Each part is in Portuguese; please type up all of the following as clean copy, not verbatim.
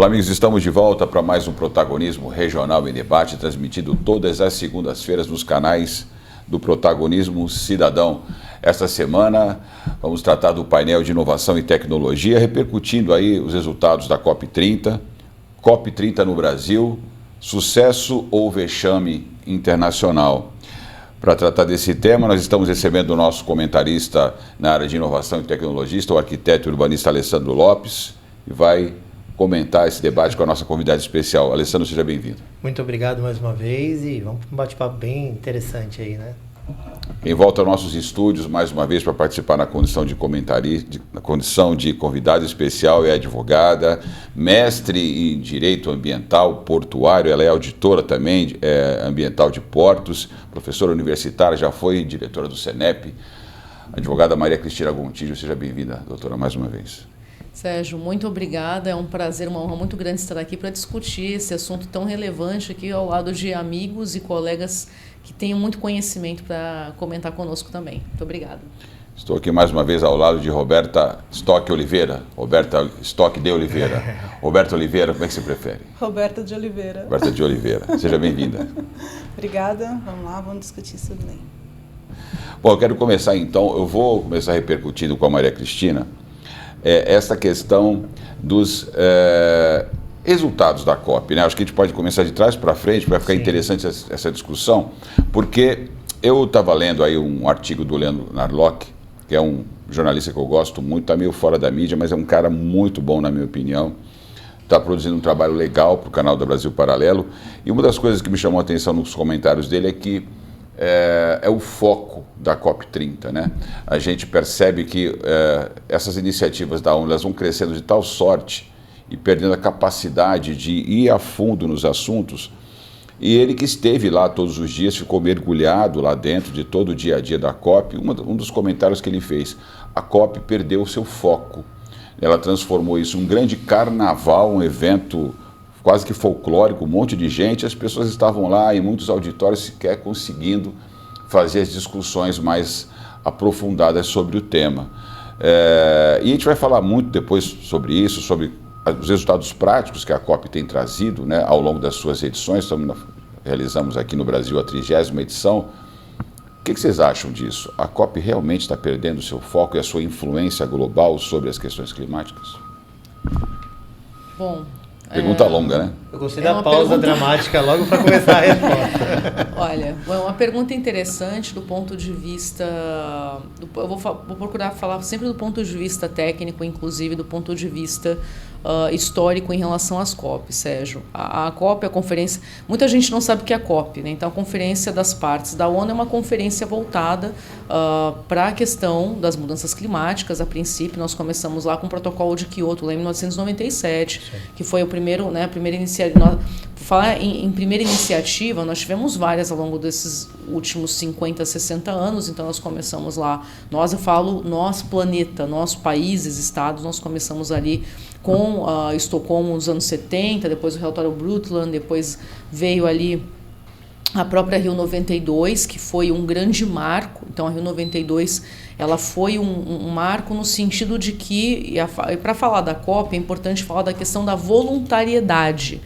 Olá, amigos, estamos de volta para mais um Protagonismo Regional em Debate, transmitido todas as segundas-feiras nos canais do Protagonismo Cidadão. Esta semana vamos tratar do painel de inovação e tecnologia, repercutindo aí os resultados da COP30. COP30 no Brasil, sucesso ou vexame internacional? Para tratar desse tema, nós estamos recebendo o nosso comentarista na área de inovação e tecnologia, o arquiteto e urbanista Alessandro Lopes, e vai comentar esse debate com a nossa convidada especial. Alessandro, seja bem-vindo. Muito obrigado mais uma vez e vamos para um bate-papo bem interessante aí, né? Quem volta aos nossos estúdios mais uma vez para participar na condição de comentarista, na condição de convidada especial é a advogada, mestre em Direito Ambiental Portuário, ela é auditora também ambiental de portos, professora universitária, já foi diretora do Senep, advogada Maria Cristina Gontijo. Seja bem-vinda, doutora, mais uma vez. Sérgio, muito obrigada, é um prazer, uma honra muito grande estar aqui para discutir esse assunto tão relevante aqui ao lado de amigos e colegas que tenham muito conhecimento para comentar conosco também. Muito obrigada. Estou aqui mais uma vez ao lado de Roberta Stock Oliveira. Roberta Stock de Oliveira. Roberta Oliveira, como é que você prefere? Roberta de Oliveira. Roberta de Oliveira. Seja bem-vinda. Obrigada. Vamos lá, vamos discutir isso bem. Bom, eu quero começar então, eu vou começar repercutindo com a Maria Cristina essa questão dos resultados da COP, né? Acho que a gente pode começar de trás para frente para ficar interessante essa discussão, porque eu estava lendo aí um artigo do Leandro Narlock, que é um jornalista que eu gosto muito, está meio fora da mídia, mas é um cara muito bom na minha opinião, está produzindo um trabalho legal para o canal do Brasil Paralelo, e uma das coisas que me chamou a atenção nos comentários dele é que é o foco da COP30, né? A gente percebe que essas iniciativas da ONU elas vão crescendo de tal sorte e perdendo a capacidade de ir a fundo nos assuntos, e ele que esteve lá todos os dias, ficou mergulhado lá dentro de todo o dia a dia da COP, um dos comentários que ele fez: a COP perdeu o seu foco, ela transformou isso em um grande carnaval, um evento quase que folclórico, um monte de gente, as pessoas estavam lá em muitos auditórios sequer conseguindo fazer as discussões mais aprofundadas sobre o tema. E a gente vai falar muito depois sobre isso, sobre os resultados práticos que a COP tem trazido, né, ao longo das suas edições. Realizamos aqui no Brasil a 30ª edição. O que vocês acham disso? A COP realmente está perdendo o seu foco e a sua influência global sobre as questões climáticas? Bom, pergunta longa, né? Eu gostei da pausa dramática logo para começar a resposta. Olha, é uma pergunta interessante do ponto de vista... Eu vou procurar falar sempre do ponto de vista técnico, inclusive do ponto de vista histórico em relação às COP, Sérgio. A COP, a conferência... Muita gente não sabe o que é a COP, né? Então, a Conferência das Partes da ONU é uma conferência voltada para a questão das mudanças climáticas. A princípio, nós começamos lá com o Protocolo de Kyoto, lá em 1997, sim, que foi o primeiro, né, a primeira iniciativa. Por falar em primeira iniciativa, nós tivemos várias ao longo desses últimos 50, 60 anos, então nós começamos lá. Eu falo nosso planeta, nossos países, estados, nós começamos ali com Estocolmo nos anos 70, depois o relatório Brundtland, depois veio ali a própria Rio 92, que foi um grande marco. Então a Rio 92 ela foi um marco no sentido de que, e para falar da COP, é importante falar da questão da voluntariedade,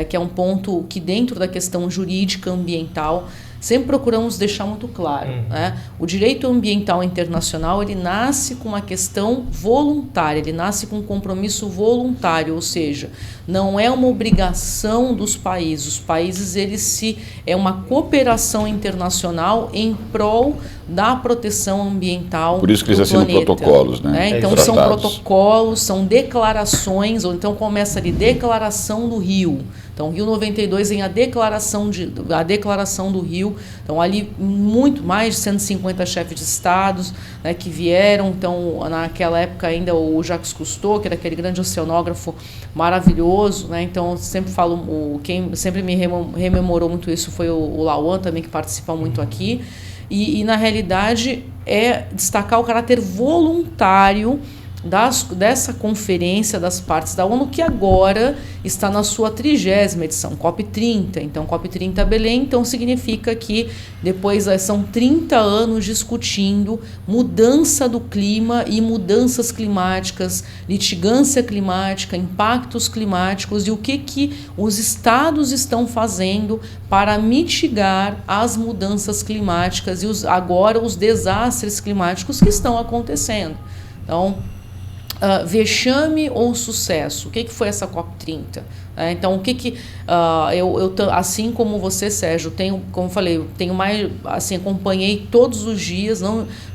que é um ponto que dentro da questão jurídica ambiental sempre procuramos deixar muito claro, né? O direito ambiental internacional ele nasce com uma questão voluntária, ele nasce com um compromisso voluntário, ou seja, não é uma obrigação dos países. Os países é uma cooperação internacional em prol da proteção ambiental. Por isso que eles assinam protocolos, né? Então são protocolos, são declarações, ou então começa ali Declaração do Rio. Então, Rio 92 em a declaração do Rio. Então, ali muito mais de 150 chefes de estados, né, que vieram. Então, naquela época ainda o Jacques Cousteau, que era aquele grande oceanógrafo maravilhoso, né? Então, sempre falo, quem sempre me rememorou muito isso foi o Lauan também, que participa muito aqui. E na realidade, é destacar o caráter voluntário dessa conferência das partes da ONU, que agora está na sua 30ª edição, COP30. Então, COP30 Belém, então significa que depois são 30 anos discutindo mudança do clima e mudanças climáticas, litigância climática, impactos climáticos e o que os estados estão fazendo para mitigar as mudanças climáticas e agora os desastres climáticos que estão acontecendo. Então, vexame ou sucesso? O que foi essa COP30? Então, assim como você, Sérgio, como eu falei, eu tenho mais, assim, acompanhei todos os dias,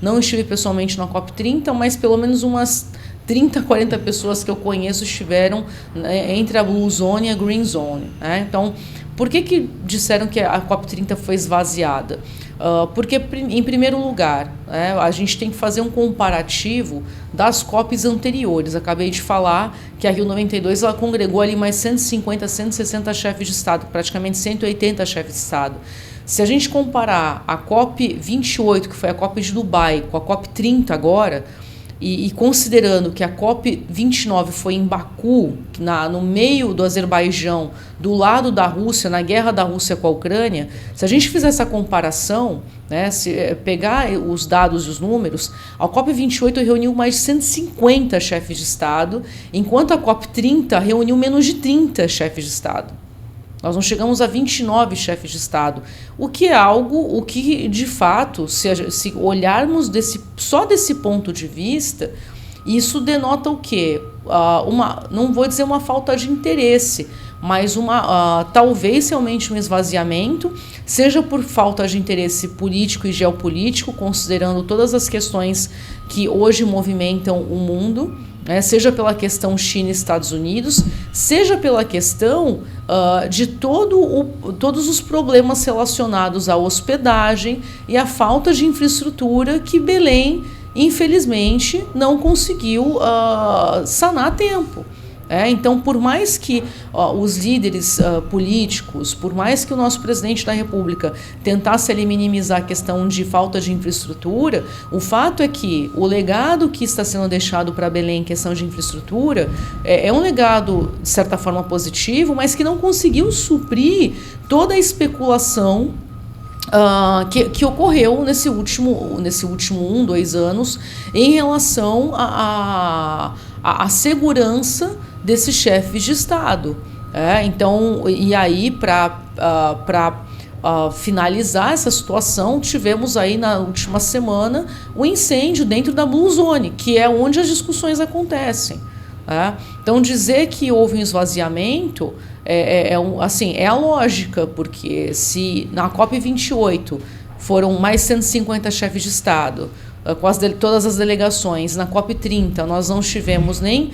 não estive pessoalmente na COP30, mas pelo menos umas 30, 40 pessoas que eu conheço estiveram, né, entre a Blue Zone e a Green Zone. Né? Então, por que disseram que a COP30 foi esvaziada? Porque, em primeiro lugar, a gente tem que fazer um comparativo das COPs anteriores. Acabei de falar que a Rio 92 ela congregou ali mais 150, 160 chefes de Estado, praticamente 180 chefes de Estado. Se a gente comparar a COP 28, que foi a COP de Dubai, com a COP 30 agora, e considerando que a COP 29 foi em Baku, no meio do Azerbaijão, do lado da Rússia, na guerra da Rússia com a Ucrânia, se a gente fizer essa comparação, né, se pegar os dados e os números, a COP 28 reuniu mais de 150 chefes de Estado, enquanto a COP 30 reuniu menos de 30 chefes de Estado. Nós não chegamos a 29 chefes de Estado, o que é algo, de fato, se olharmos só desse ponto de vista, isso denota o quê? Não vou dizer uma falta de interesse, mas talvez realmente um esvaziamento, seja por falta de interesse político e geopolítico, considerando todas as questões que hoje movimentam o mundo, seja pela questão China e Estados Unidos, seja pela questão de todos os problemas relacionados à hospedagem e à falta de infraestrutura que Belém, infelizmente, não conseguiu sanar a tempo. Então, por mais que os líderes políticos, por mais que o nosso presidente da República tentasse ali minimizar a questão de falta de infraestrutura, o fato é que o legado que está sendo deixado para Belém em questão de infraestrutura é um legado, de certa forma, positivo, mas que não conseguiu suprir toda a especulação que ocorreu nesse último 1, 2 anos em relação à segurança desses chefes de Estado. Então, e aí, para finalizar essa situação, tivemos aí na última semana o incêndio dentro da Blue Zone, que é onde as discussões acontecem. Então, dizer que houve um esvaziamento é a lógica, porque se na COP28 foram mais 150 chefes de Estado, com todas as delegações, na COP30 nós não tivemos nem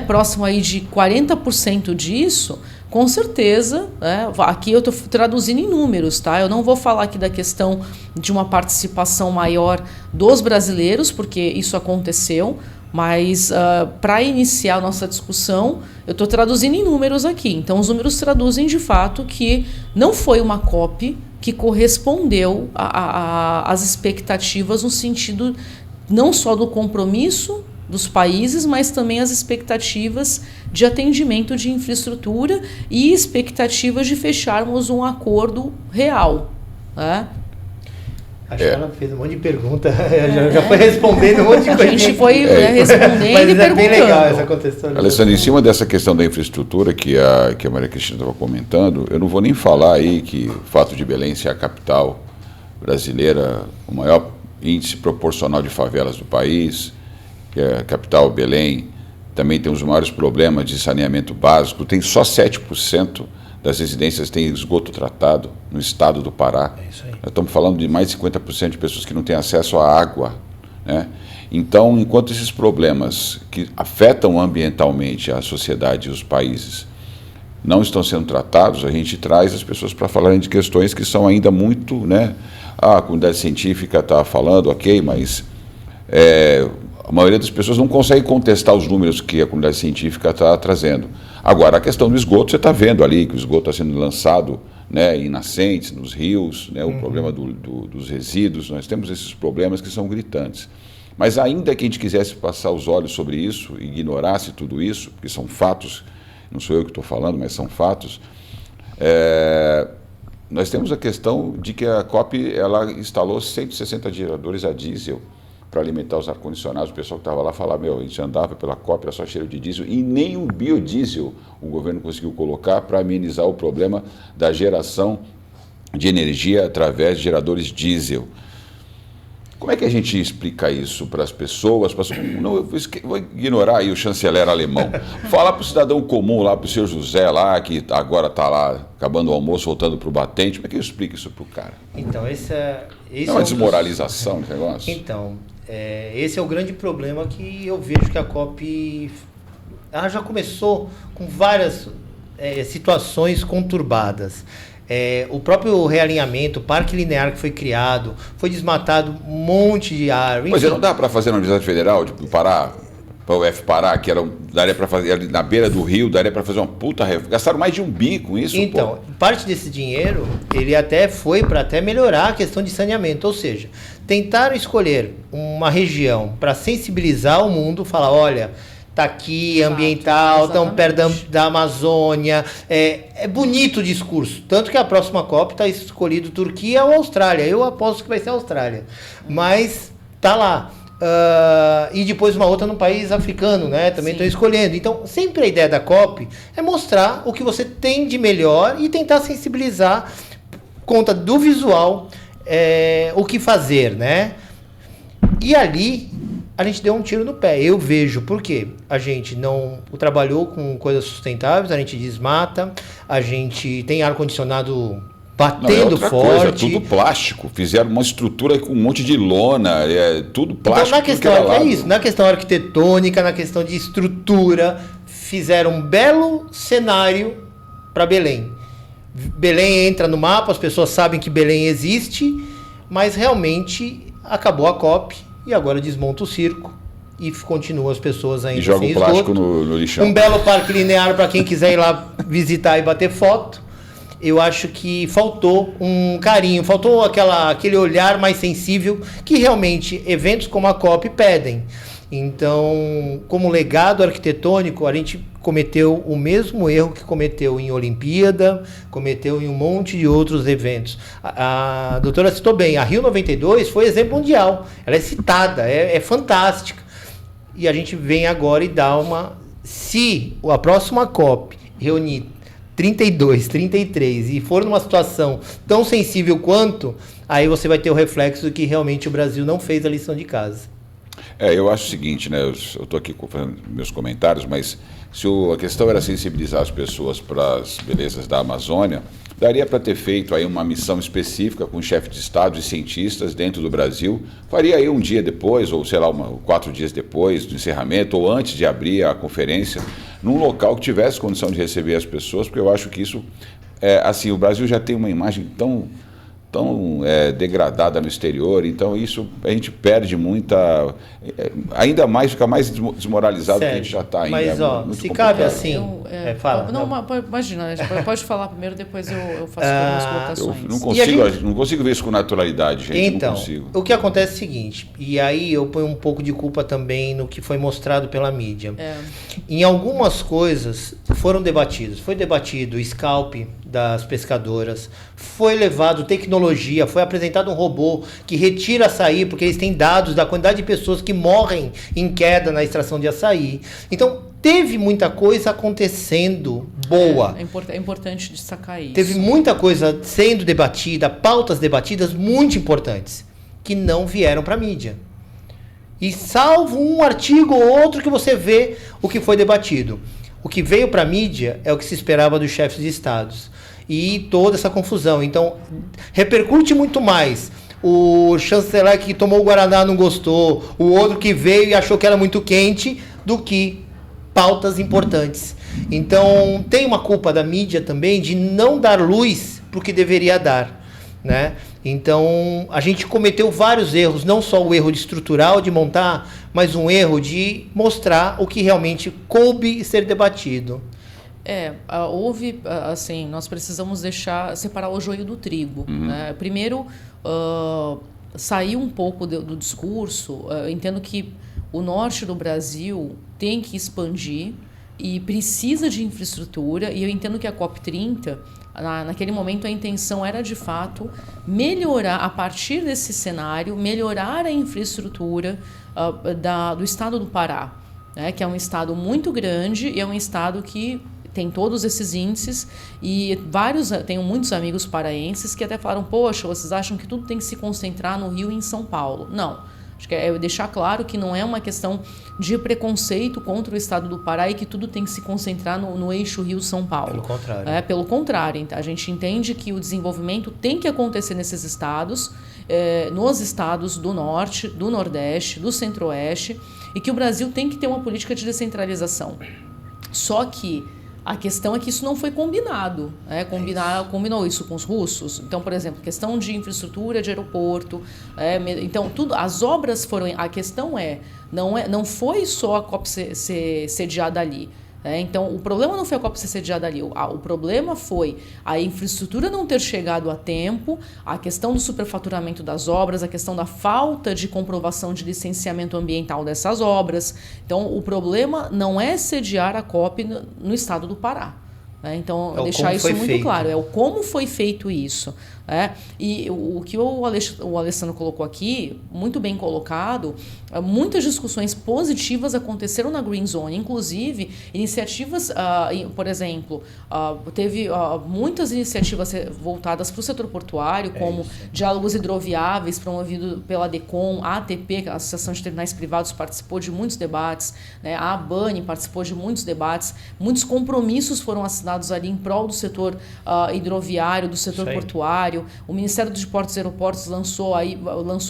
próximo aí de 40% disso, com certeza, aqui eu estou traduzindo em números, tá? Eu não vou falar aqui da questão de uma participação maior dos brasileiros, porque isso aconteceu, mas para iniciar a nossa discussão, eu estou traduzindo em números aqui. Então, os números traduzem de fato que não foi uma COP que correspondeu às expectativas no sentido não só do compromisso dos países, mas também as expectativas de atendimento de infraestrutura e expectativas de fecharmos um acordo real. Acho que ela fez um monte de pergunta, já foi respondendo um monte de coisa. A gente foi respondendo e perguntando. Mas é bem legal essa contextualização. Alessandro, em cima dessa questão da infraestrutura que a Maria Cristina estava comentando, eu não vou nem falar aí que o fato de Belém ser a capital brasileira, o maior índice proporcional de favelas do país, que é a capital Belém, também tem os maiores problemas de saneamento básico, tem só 7% das residências têm esgoto tratado no estado do Pará. É isso aí. Nós estamos falando de mais de 50% de pessoas que não têm acesso à água. Né? Então, enquanto esses problemas que afetam ambientalmente a sociedade e os países não estão sendo tratados, a gente traz as pessoas para falarem de questões que são ainda muito... a comunidade científica está falando, ok, mas a maioria das pessoas não consegue contestar os números que a comunidade científica está trazendo. Agora, a questão do esgoto, você está vendo ali que o esgoto está sendo lançado em nascentes, nos rios, o problema dos resíduos, nós temos esses problemas que são gritantes. Mas ainda que a gente quisesse passar os olhos sobre isso, ignorasse tudo isso, porque são fatos, não sou eu que estou falando, mas são fatos, nós temos a questão de que a COP ela instalou 160 geradores a diesel para alimentar os ar-condicionados. O pessoal que estava lá falava, a gente andava pela COP, era só cheiro de diesel, e nem um biodiesel o governo conseguiu colocar para amenizar o problema da geração de energia através de geradores diesel. Como é que a gente explica isso para as pessoas? Não, eu vou ignorar aí o chanceler alemão. Fala para o cidadão comum lá, para o senhor José lá, que agora está lá acabando o almoço, voltando para o batente. Como é que eu explico isso para o cara? Então, esse é uma desmoralização desse negócio? Então, esse é o grande problema que eu vejo que a COP ela já começou com várias situações conturbadas. O próprio realinhamento, o parque linear que foi criado, foi desmatado um monte de árvore. Mas não dá para fazer na Universidade Federal de Pará, para o UF Pará, que daria para fazer ali na beira do rio, daria para fazer uma puta reforma. Gastaram mais de R$1 bi com isso. Então, parte desse dinheiro, ele até foi para até melhorar a questão de saneamento, ou seja, tentaram escolher uma região para sensibilizar o mundo, falar, olha, tá aqui, ambiental, tão perto da Amazônia. É bonito o discurso. Tanto que a próxima COP está escolhido Turquia ou Austrália. Eu aposto que vai ser a Austrália. Mas tá lá. E depois uma outra no país africano, né? Também estão escolhendo. Então, sempre a ideia da COP é mostrar o que você tem de melhor e tentar sensibilizar, conta do visual, o que fazer, né? E ali a gente deu um tiro no pé. Eu vejo porque a gente não trabalhou com coisas sustentáveis, a gente desmata, a gente tem ar-condicionado batendo forte. Coisa, tudo plástico. Fizeram uma estrutura com um monte de lona, tudo plástico. Então, na questão na questão arquitetônica, na questão de estrutura, fizeram um belo cenário para Belém. Belém entra no mapa, as pessoas sabem que Belém existe, mas realmente acabou a COP. E agora desmonta o circo e continua as pessoas ainda sem esgoto. E joga o plástico no lixão. Um belo parque linear para quem quiser ir lá visitar e bater foto. Eu acho que faltou um carinho, faltou aquele olhar mais sensível que realmente eventos como a COP pedem. Então, como legado arquitetônico, a gente cometeu o mesmo erro que cometeu em Olimpíada, cometeu em um monte de outros eventos. A doutora citou bem, a Rio 92 foi exemplo mundial. Ela é citada, é fantástica. E a gente vem agora e dá se a próxima COP reunir 32, 33 e for numa situação tão sensível quanto, aí você vai ter o reflexo que realmente o Brasil não fez a lição de casa. Eu acho o seguinte, né? Eu estou aqui fazendo meus comentários, mas se a questão era sensibilizar as pessoas para as belezas da Amazônia, daria para ter feito aí uma missão específica com chefes de Estado e cientistas dentro do Brasil. Faria aí um dia depois, ou sei lá, 4 dias depois do encerramento, ou antes de abrir a conferência, num local que tivesse condição de receber as pessoas, porque eu acho que isso, assim, o Brasil já tem uma imagem tão degradada no exterior, então isso a gente perde muita, ainda mais, fica mais desmoralizado do que a gente já está ainda. Mas se cabe assim, fala. Não, imagina, pode falar primeiro, depois eu faço algumas colocações. Eu não consigo ver isso com naturalidade, gente. Então, não consigo. O que acontece é o seguinte, e aí eu ponho um pouco de culpa também no que foi mostrado pela mídia. Em algumas coisas foram debatidas. Foi debatido o scalp das pescadoras, foi levado tecnologia, foi apresentado um robô que retira açaí, porque eles têm dados da quantidade de pessoas que morrem em queda na extração de açaí. Então, teve muita coisa acontecendo boa. É importante destacar isso. Teve muita coisa sendo debatida, pautas debatidas muito importantes, que não vieram para a mídia. E salvo um artigo ou outro que você vê o que foi debatido. O que veio para a mídia é o que se esperava dos chefes de estados. E toda essa confusão. Então, repercute muito mais. O chanceler que tomou o Guaraná não gostou, o outro que veio e achou que era muito quente, do que pautas importantes. Então, tem uma culpa da mídia também de não dar luz para o que deveria dar, né? Então, a gente cometeu vários erros, não só o erro de estrutural, de montar, mas um erro de mostrar o que realmente coube ser debatido. Houve, assim, nós precisamos separar o joio do trigo. Né? Primeiro, sair um pouco do discurso. Eu entendo que o norte do Brasil tem que expandir e precisa de infraestrutura, e eu entendo que a COP30, naquele momento, a intenção era, de fato, melhorar, a partir desse cenário, melhorar a infraestrutura do estado do Pará, né, que é um estado muito grande e é um estado que tem todos esses índices, e tenho muitos amigos paraenses que até falaram, poxa, vocês acham que tudo tem que se concentrar no Rio e em São Paulo? Não. Acho que é deixar claro que não é uma questão de preconceito contra o estado do Pará e que tudo tem que se concentrar no eixo Rio-São Paulo. Pelo contrário. Pelo contrário, a gente entende que o desenvolvimento tem que acontecer nesses estados, nos estados do Norte, do Nordeste, do Centro-Oeste, e que o Brasil tem que ter uma política de descentralização. Só que a questão é que isso não foi combinado. Combinou isso com os russos. Então, por exemplo, questão de infraestrutura de aeroporto. Então, as obras foram. A questão não foi só a COP ser sediada ali. Então, o problema não foi a COP ser sediada ali. O problema foi a infraestrutura não ter chegado a tempo, a questão do superfaturamento das obras, a questão da falta de comprovação de licenciamento ambiental dessas obras. Então, o problema não é sediar a COP no estado do Pará. Então, deixar isso muito claro. É o como foi feito isso. E o que o Alessandro colocou aqui, muito bem colocado, muitas discussões positivas aconteceram na Green Zone, inclusive iniciativas, por exemplo, teve muitas iniciativas voltadas para o setor portuário, como diálogos hidroviáveis promovido pela DECOM, a ATP, a Associação de Terminais Privados, participou de muitos debates, a ABANE participou de muitos debates, muitos compromissos foram assinados ali em prol do setor hidroviário, do setor portuário. O Ministério dos Portos e Aeroportos lançou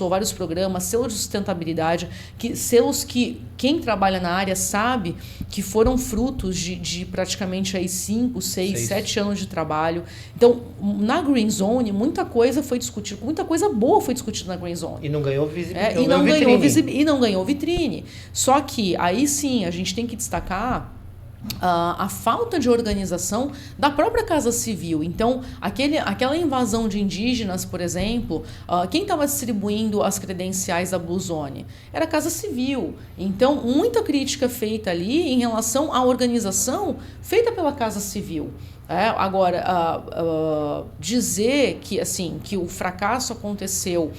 vários programas, selos de sustentabilidade, selos que quem trabalha na área sabe que foram frutos de praticamente aí 5, 6, 7 anos de trabalho. Então, na Green Zone, muita coisa foi discutida, muita coisa boa foi discutida na Green Zone. E não ganhou visibilidade. E não ganhou vitrine. Só que aí sim, a gente tem que destacar a falta de organização da própria Casa Civil. Então, aquela invasão de indígenas, por exemplo, quem estava distribuindo as credenciais da Blue Zone? Era a Casa Civil. Então, muita crítica feita ali em relação à organização feita pela Casa Civil. Agora, dizer que o fracasso aconteceu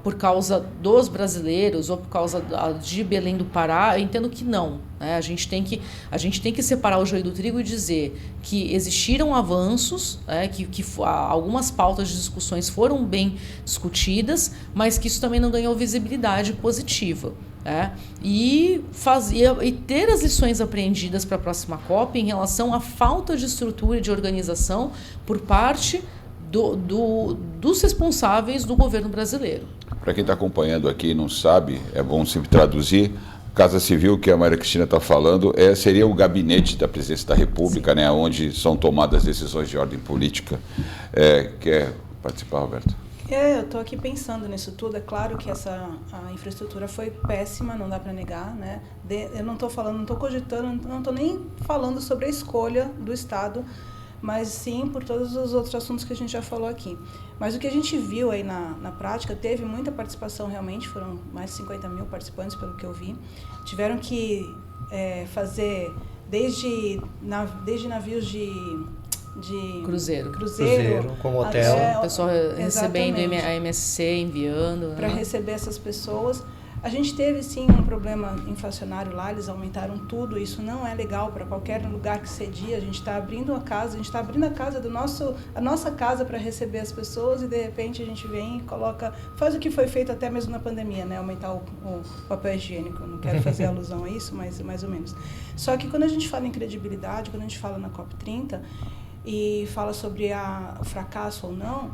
por causa dos brasileiros ou por causa de Belém do Pará, eu entendo que não. A gente tem que separar o joio do trigo e dizer que existiram avanços, que algumas pautas de discussões foram bem discutidas, mas que isso também não ganhou visibilidade positiva. E ter as lições aprendidas para a próxima COP em relação à falta de estrutura e de organização por parte dos responsáveis do governo brasileiro. Para quem está acompanhando aqui e não sabe, é bom sempre traduzir. Casa Civil, que a Maria Cristina está falando, seria o gabinete da Presidência da República, onde são tomadas decisões de ordem política. Quer participar, Roberto? Eu estou aqui pensando nisso tudo. É claro que a infraestrutura foi péssima, não dá para negar, eu não estou falando, não estou cogitando, não estou nem falando sobre a escolha do Estado, mas sim por todos os outros assuntos que a gente já falou aqui. Mas o que a gente viu aí na prática, teve muita participação realmente, foram mais de 50 mil participantes, pelo que eu vi. Tiveram que fazer desde navios de cruzeiro como hotel, o pessoal recebendo a MSC, enviando para receber essas pessoas. A gente teve sim um problema inflacionário lá, eles aumentaram tudo, isso não é legal para qualquer lugar que cedia. A gente está abrindo a casa a nossa casa para receber as pessoas, e de repente a gente vem e faz o que foi feito até mesmo na pandemia, aumentar o papel higiênico. Não quero fazer alusão a isso, mas mais ou menos. Só que quando a gente fala em credibilidade, quando a gente fala na COP30 e fala sobre o fracasso ou não,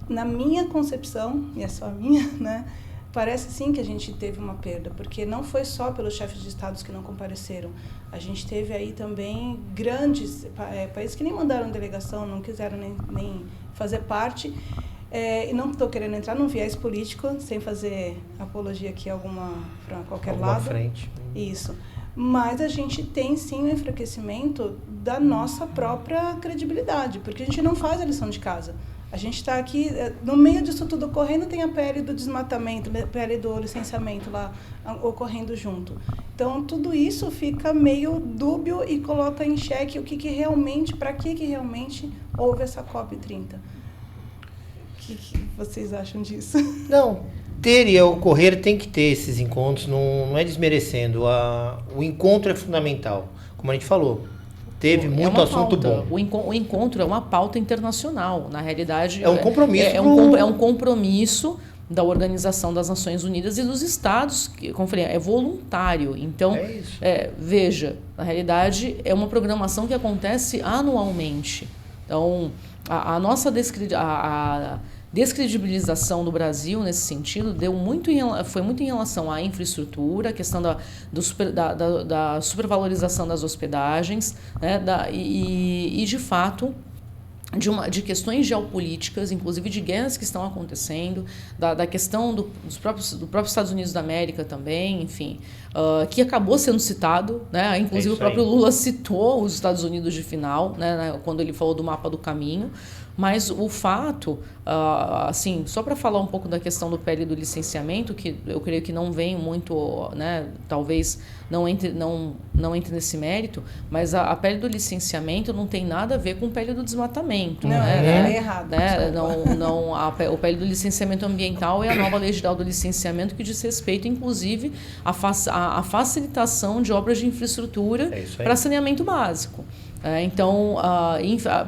na minha concepção, e é só a minha, parece sim que a gente teve uma perda, porque não foi só pelos chefes de estados que não compareceram. A gente teve aí também grandes países que nem mandaram delegação, não quiseram nem fazer parte. E não estou querendo entrar num viés político, sem fazer apologia aqui para qualquer lado. Frente. Isso. Mas a gente tem sim um enfraquecimento da nossa própria credibilidade, porque a gente não faz a lição de casa. A gente está aqui, no meio disso tudo ocorrendo, tem a PL do desmatamento, a PL do licenciamento lá ocorrendo junto. Então, tudo isso fica meio dúbio e coloca em xeque o que realmente, para que realmente houve essa COP30. O que vocês acham disso? Não, ter e ocorrer tem que ter esses encontros, não é desmerecendo. O encontro é fundamental, como a gente falou. Teve muito assunto bom. O encontro é uma pauta internacional, na realidade. É um compromisso. É um compromisso da Organização das Nações Unidas e dos Estados, que, como eu falei, é voluntário. Então, veja, na realidade, é uma programação que acontece anualmente. Então, a nossa descredibilização do Brasil nesse sentido foi muito em relação à infraestrutura, a questão da supervalorização das hospedagens, né, e de fato de questões geopolíticas, inclusive de guerras que estão acontecendo, da questão do próprio Estados Unidos da América também, enfim, que acabou sendo citado, né? Inclusive o próprio Lula citou os Estados Unidos de final, né, quando ele falou do mapa do caminho. Mas o fato, assim, só para falar um pouco da questão do PL do licenciamento, que eu creio que não vem muito, né, talvez não entre nesse mérito, mas a PL do licenciamento não tem nada a ver com o PL do desmatamento. Não, né? É errado. Né? O PL do licenciamento ambiental é a nova lei geral do licenciamento que diz respeito, inclusive, à facilitação de obras de infraestrutura para saneamento básico. Então,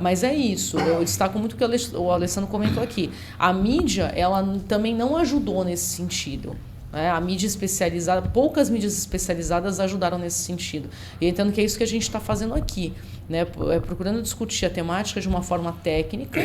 mas é isso, eu destaco muito o que o Alessandro comentou aqui. A mídia, ela também não ajudou nesse sentido. A mídia especializada, poucas mídias especializadas ajudaram nesse sentido. E eu entendo que é isso que a gente está fazendo aqui, né? Procurando discutir a temática de uma forma técnica,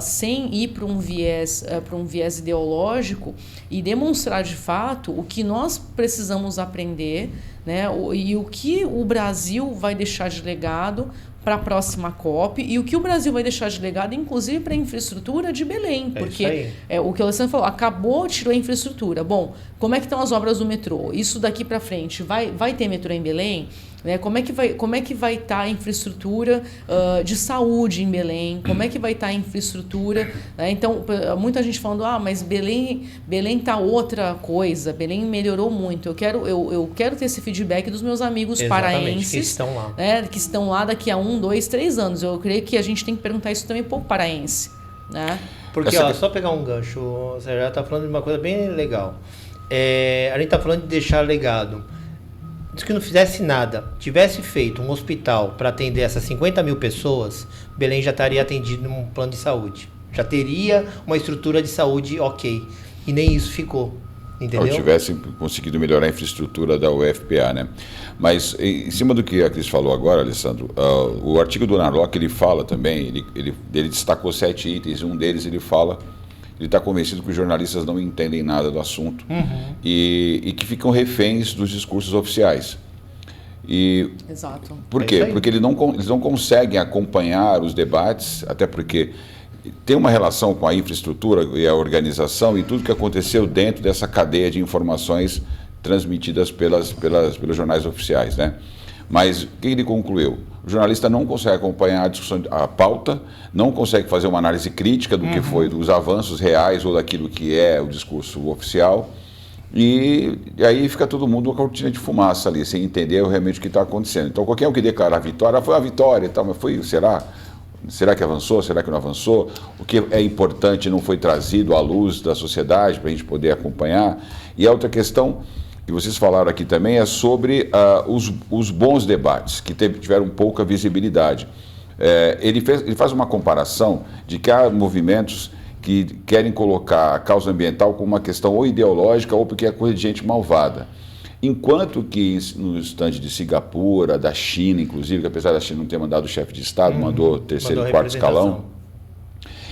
sem ir para um viés ideológico e demonstrar de fato o que nós precisamos aprender, né? E o que o Brasil vai deixar de legado para a próxima COP e o que o Brasil vai deixar de legado, inclusive para a infraestrutura de Belém, porque o que o Alessandro falou, tirou a infraestrutura. Bom, como é que estão as obras do metrô? Isso daqui para frente, vai ter metrô em Belém? Né? Como é que vai estar a infraestrutura de saúde em Belém? Como é que vai estar a infraestrutura? Né? Então, muita gente falando, mas Belém está outra coisa, Belém melhorou muito. Eu quero ter esse feedback dos meus amigos paraenses que estão lá. Né? Que estão lá daqui a 1, 2, 3 anos. Eu creio que a gente tem que perguntar isso também para o paraense. Né? Porque, só pegar um gancho, você já está falando de uma coisa bem legal. A gente está falando de deixar legado. Se que não fizesse nada, tivesse feito um hospital para atender essas 50 mil pessoas, Belém já estaria atendido num plano de saúde. Já teria uma estrutura de saúde ok. E nem isso ficou. Entendeu? Ou tivesse conseguido melhorar a infraestrutura da UFPA, né? Mas, em cima do que a Cris falou agora, Alessandro, o artigo do Narlock, ele fala também, ele destacou 7 itens, um deles ele fala, ele está convencido que os jornalistas não entendem nada do assunto e que ficam reféns dos discursos oficiais. Exato. Por quê? Porque eles não conseguem acompanhar os debates, até porque tem uma relação com a infraestrutura e a organização e tudo que aconteceu dentro dessa cadeia de informações transmitidas pelos jornais oficiais, né? Mas o que ele concluiu? O jornalista não consegue acompanhar a discussão, a pauta, não consegue fazer uma análise crítica do que foi, dos avanços reais ou daquilo que é o discurso oficial, e aí fica todo mundo uma cortina de fumaça ali, sem entender realmente o que está acontecendo. Então, qualquer um que declara a vitória, foi a vitória e tal, mas será? Será que avançou? Será que não avançou? O que é importante não foi trazido à luz da sociedade para a gente poder acompanhar? E a outra questão que vocês falaram aqui também é sobre os bons debates, que tiveram pouca visibilidade. Ele faz uma comparação de que há movimentos que querem colocar a causa ambiental como uma questão ou ideológica ou porque é coisa de gente malvada. Enquanto que no estande de Singapura, da China, inclusive, que apesar da China não ter mandado o chefe de Estado, mandou terceiro e quarto escalão,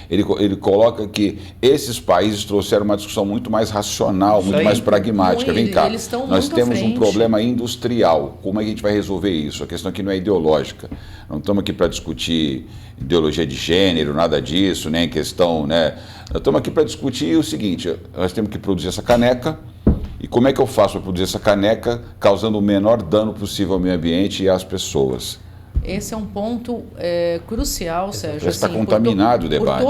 ele coloca que esses países trouxeram uma discussão muito mais racional, muito mais pragmática. Vem cá, nós temos um problema industrial. Como é que a gente vai resolver isso? A questão aqui não é ideológica. Não estamos aqui para discutir ideologia de gênero, nada disso, nem questão, né? Nós estamos aqui para discutir o seguinte: nós temos que produzir essa caneca. E como é que eu faço para produzir essa caneca causando o menor dano possível ao meio ambiente e às pessoas? Esse é um ponto crucial, Sérgio. Está contaminado o debate,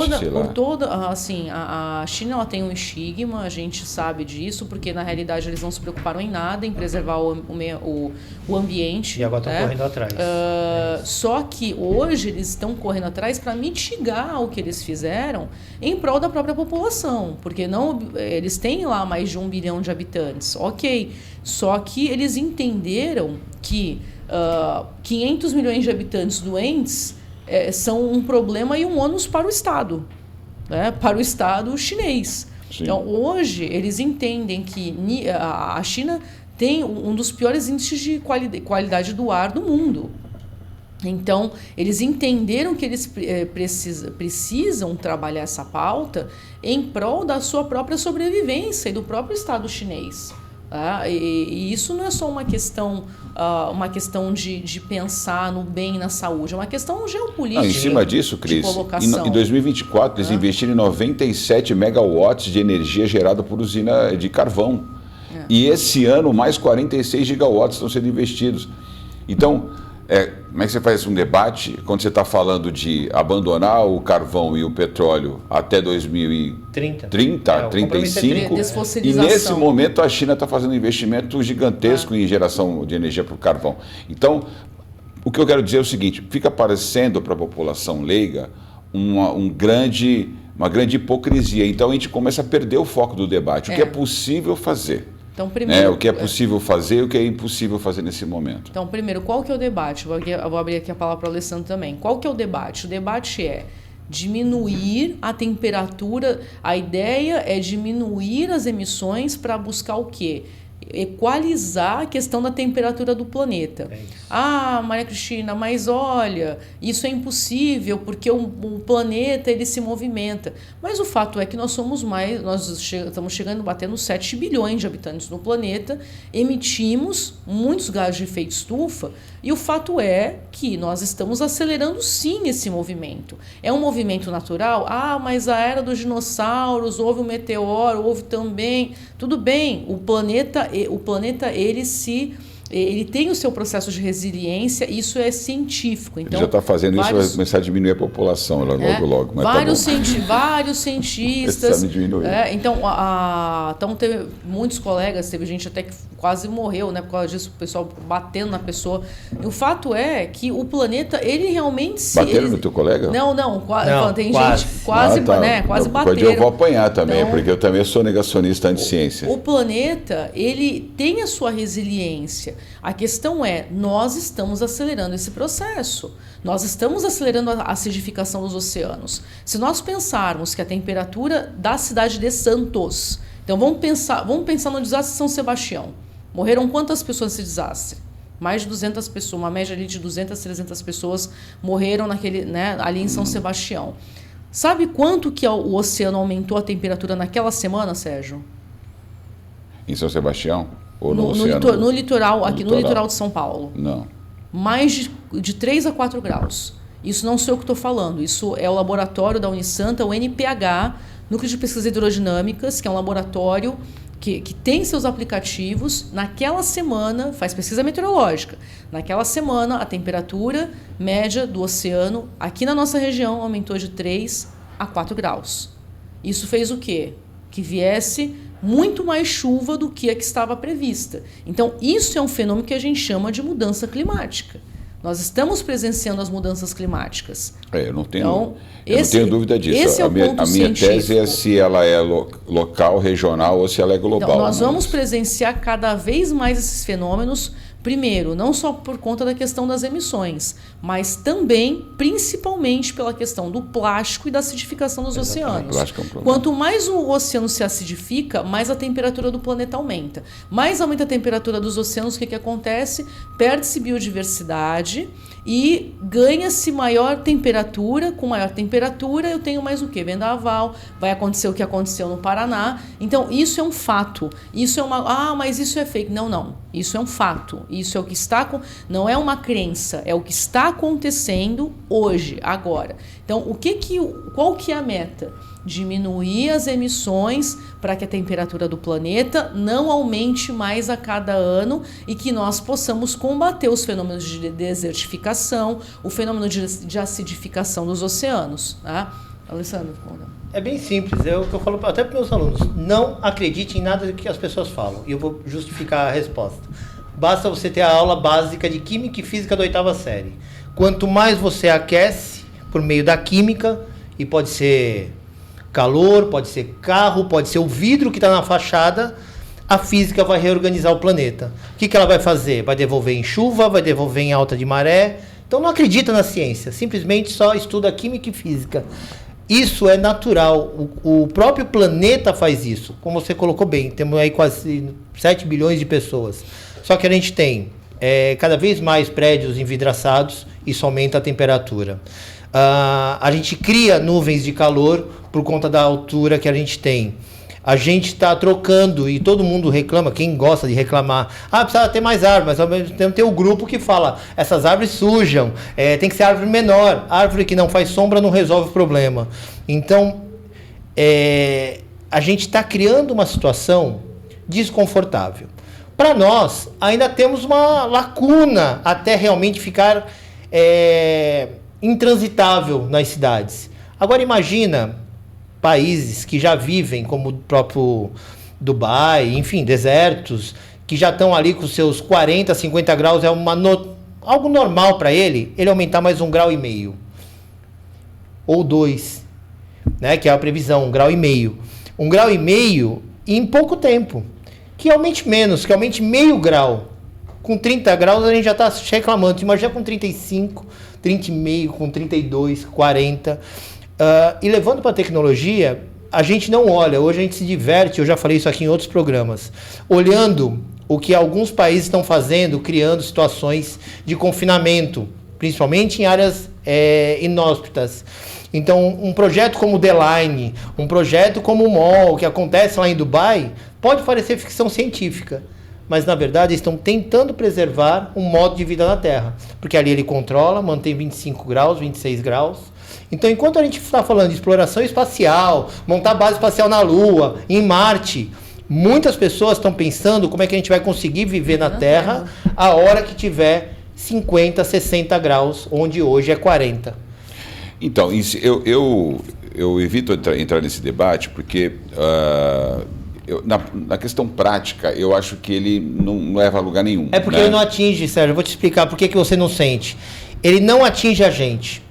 assim, a China ela tem um estigma, a gente sabe disso, porque na realidade eles não se preocuparam em nada, em preservar o ambiente. E agora estão correndo atrás. Só que hoje eles estão correndo atrás para mitigar o que eles fizeram em prol da própria população, porque eles têm lá mais de 1 bilhão de habitantes, ok. Só que eles entenderam que 500 milhões de habitantes doentes são um problema e um ônus para o Estado, né? Para o Estado chinês. Sim. Então, hoje, eles entendem que a China tem um dos piores índices de qualidade do ar do mundo. Então, eles entenderam que eles precisam trabalhar essa pauta em prol da sua própria sobrevivência e do próprio Estado chinês. E isso não é só uma questão de pensar no bem e na saúde, é uma questão geopolítica. Em cima disso, Cris, em 2024 eles investiram em 97 megawatts de energia gerada por usina de carvão. E esse ano mais 46 gigawatts estão sendo investidos. Então, como é que você faz um debate quando você está falando de abandonar o carvão e o petróleo até 2030, 35? E nesse momento a China está fazendo um investimento gigantesco em geração de energia para o carvão. Então, o que eu quero dizer é o seguinte, fica parecendo para a população leiga uma grande hipocrisia. Então a gente começa a perder o foco do debate. O que é possível fazer? Então, primeiro, o que é possível fazer e o que é impossível fazer nesse momento. Então, primeiro, qual que é o debate? Eu vou abrir aqui a palavra para o Alessandro também. Qual que é o debate? O debate é diminuir a temperatura. A ideia é diminuir as emissões para buscar o quê? Equalizar a questão da temperatura do planeta. Maria Cristina, mas olha, isso é impossível porque o planeta ele se movimenta. Mas o fato é que nós estamos chegando, batendo 7 bilhões de habitantes no planeta, emitimos muitos gases de efeito estufa e o fato é que nós estamos acelerando sim esse movimento. É um movimento natural? Mas a era dos dinossauros, houve um meteoro, houve também... Tudo bem, o planeta ele tem o seu processo de resiliência, isso é científico. Então, ele já está fazendo isso, vai começar a diminuir a população logo. Mas vários cientistas. Então, teve muitos colegas, teve gente até que quase morreu, né, por causa disso, o pessoal batendo na pessoa. E o fato é que o planeta, ele realmente... Bateram no teu colega? Não, tem gente quase bateram. Eu vou apanhar também, porque eu também sou negacionista anti-ciência. O planeta, ele tem a sua resiliência. A questão é, nós estamos acelerando esse processo. Nós estamos acelerando a acidificação dos oceanos. Se nós pensarmos que a temperatura da cidade de Santos... Então, vamos pensar no desastre de São Sebastião. Morreram quantas pessoas nesse desastre? Mais de 200 pessoas, uma média ali de 200, 300 pessoas morreram ali em São Sebastião. Sabe quanto que o oceano aumentou a temperatura naquela semana, Sérgio? Em São Sebastião? Ou no litoral, no litoral de São Paulo. Não. Mais de 3 a 4 graus. Isso não sou eu que estou falando. Isso é o laboratório da Unisanta, o NPH, Núcleo de Pesquisas Hidrodinâmicas, que é um laboratório que tem seus aplicativos. Naquela semana, faz pesquisa meteorológica. Naquela semana, a temperatura média do oceano, aqui na nossa região, aumentou de 3 a 4 graus. Isso fez o quê? Que viesse muito mais chuva do que a que estava prevista. Então, isso é um fenômeno que a gente chama de mudança climática. Nós estamos presenciando as mudanças climáticas. Eu não tenho dúvida disso. Esse é o ponto a minha tese é se ela é local, regional ou se ela é global. Então, nós vamos presenciar cada vez mais esses fenômenos. Primeiro, não só por conta da questão das emissões, mas também, principalmente, pela questão do plástico e da acidificação dos oceanos. Quanto mais o oceano se acidifica, mais a temperatura do planeta aumenta. Mais aumenta a temperatura dos oceanos, o que acontece? Perde-se biodiversidade e ganha-se maior temperatura. Com maior temperatura, eu tenho mais o quê? Vendaval, vai acontecer o que aconteceu no Paraná. Então, isso é um fato. Isso é mas isso é fake. Não. Isso é um fato. Isso é o que está... Não é uma crença, é o que está acontecendo hoje, agora. Então, qual que é a meta? diminuir as emissões para que a temperatura do planeta não aumente mais a cada ano e que nós possamos combater os fenômenos de desertificação, o fenômeno de acidificação dos oceanos. Tá? Alessandro, é bem simples, é o que eu falo até para os meus alunos. Não acredite em nada do que as pessoas falam. E eu vou justificar a resposta. Basta você ter a aula básica de Química e Física da 8ª série. Quanto mais você aquece por meio da química, e pode ser calor, pode ser carro, pode ser o vidro que está na fachada, a física vai reorganizar o planeta. O que ela vai fazer? Vai devolver em chuva, vai devolver em alta de maré. Então não acredita na ciência, simplesmente só estuda Química e Física. Isso é natural, o próprio planeta faz isso, como você colocou bem, temos aí quase 7 bilhões de pessoas, só que a gente tem cada vez mais prédios envidraçados, isso aumenta a temperatura. A gente cria nuvens de calor por conta da altura que a gente tem. A gente está trocando e todo mundo reclama, quem gosta de reclamar, precisa ter mais árvores, mas ao mesmo tempo tem o grupo que fala, essas árvores sujam, tem que ser árvore menor, árvore que não faz sombra não resolve o problema. Então, a gente está criando uma situação desconfortável. Para nós, ainda temos uma lacuna até realmente ficar intransitável nas cidades. Agora imagina países que já vivem, como o próprio Dubai, enfim, desertos, que já estão ali com seus 40, 50 graus, algo normal para ele aumentar mais 1,5 graus. Ou 2, né, que é a previsão, 1,5 graus. 1,5 graus em pouco tempo. Que aumente menos, que aumente meio grau. Com 30 graus a gente já está reclamando. Imagina com 35, 30,5, com 32, 40... e levando para a tecnologia, a gente não olha, hoje a gente se diverte, eu já falei isso aqui em outros programas, olhando o que alguns países estão fazendo, criando situações de confinamento, principalmente em áreas inóspitas. Então, um projeto como o The Line, um projeto como o MOL, que acontece lá em Dubai, pode parecer ficção científica, mas na verdade estão tentando preservar um modo de vida na Terra, porque ali ele controla, mantém 25 graus, 26 graus. Então, enquanto a gente está falando de exploração espacial, montar base espacial na Lua, em Marte, muitas pessoas estão pensando como é que a gente vai conseguir viver na Terra a hora que tiver 50, 60 graus, onde hoje é 40. Então, eu evito entrar nesse debate porque na questão prática, eu acho que ele não leva a lugar nenhum. É porque ele não atinge, Sérgio, eu vou te explicar por que você não sente. Ele não atinge a gente.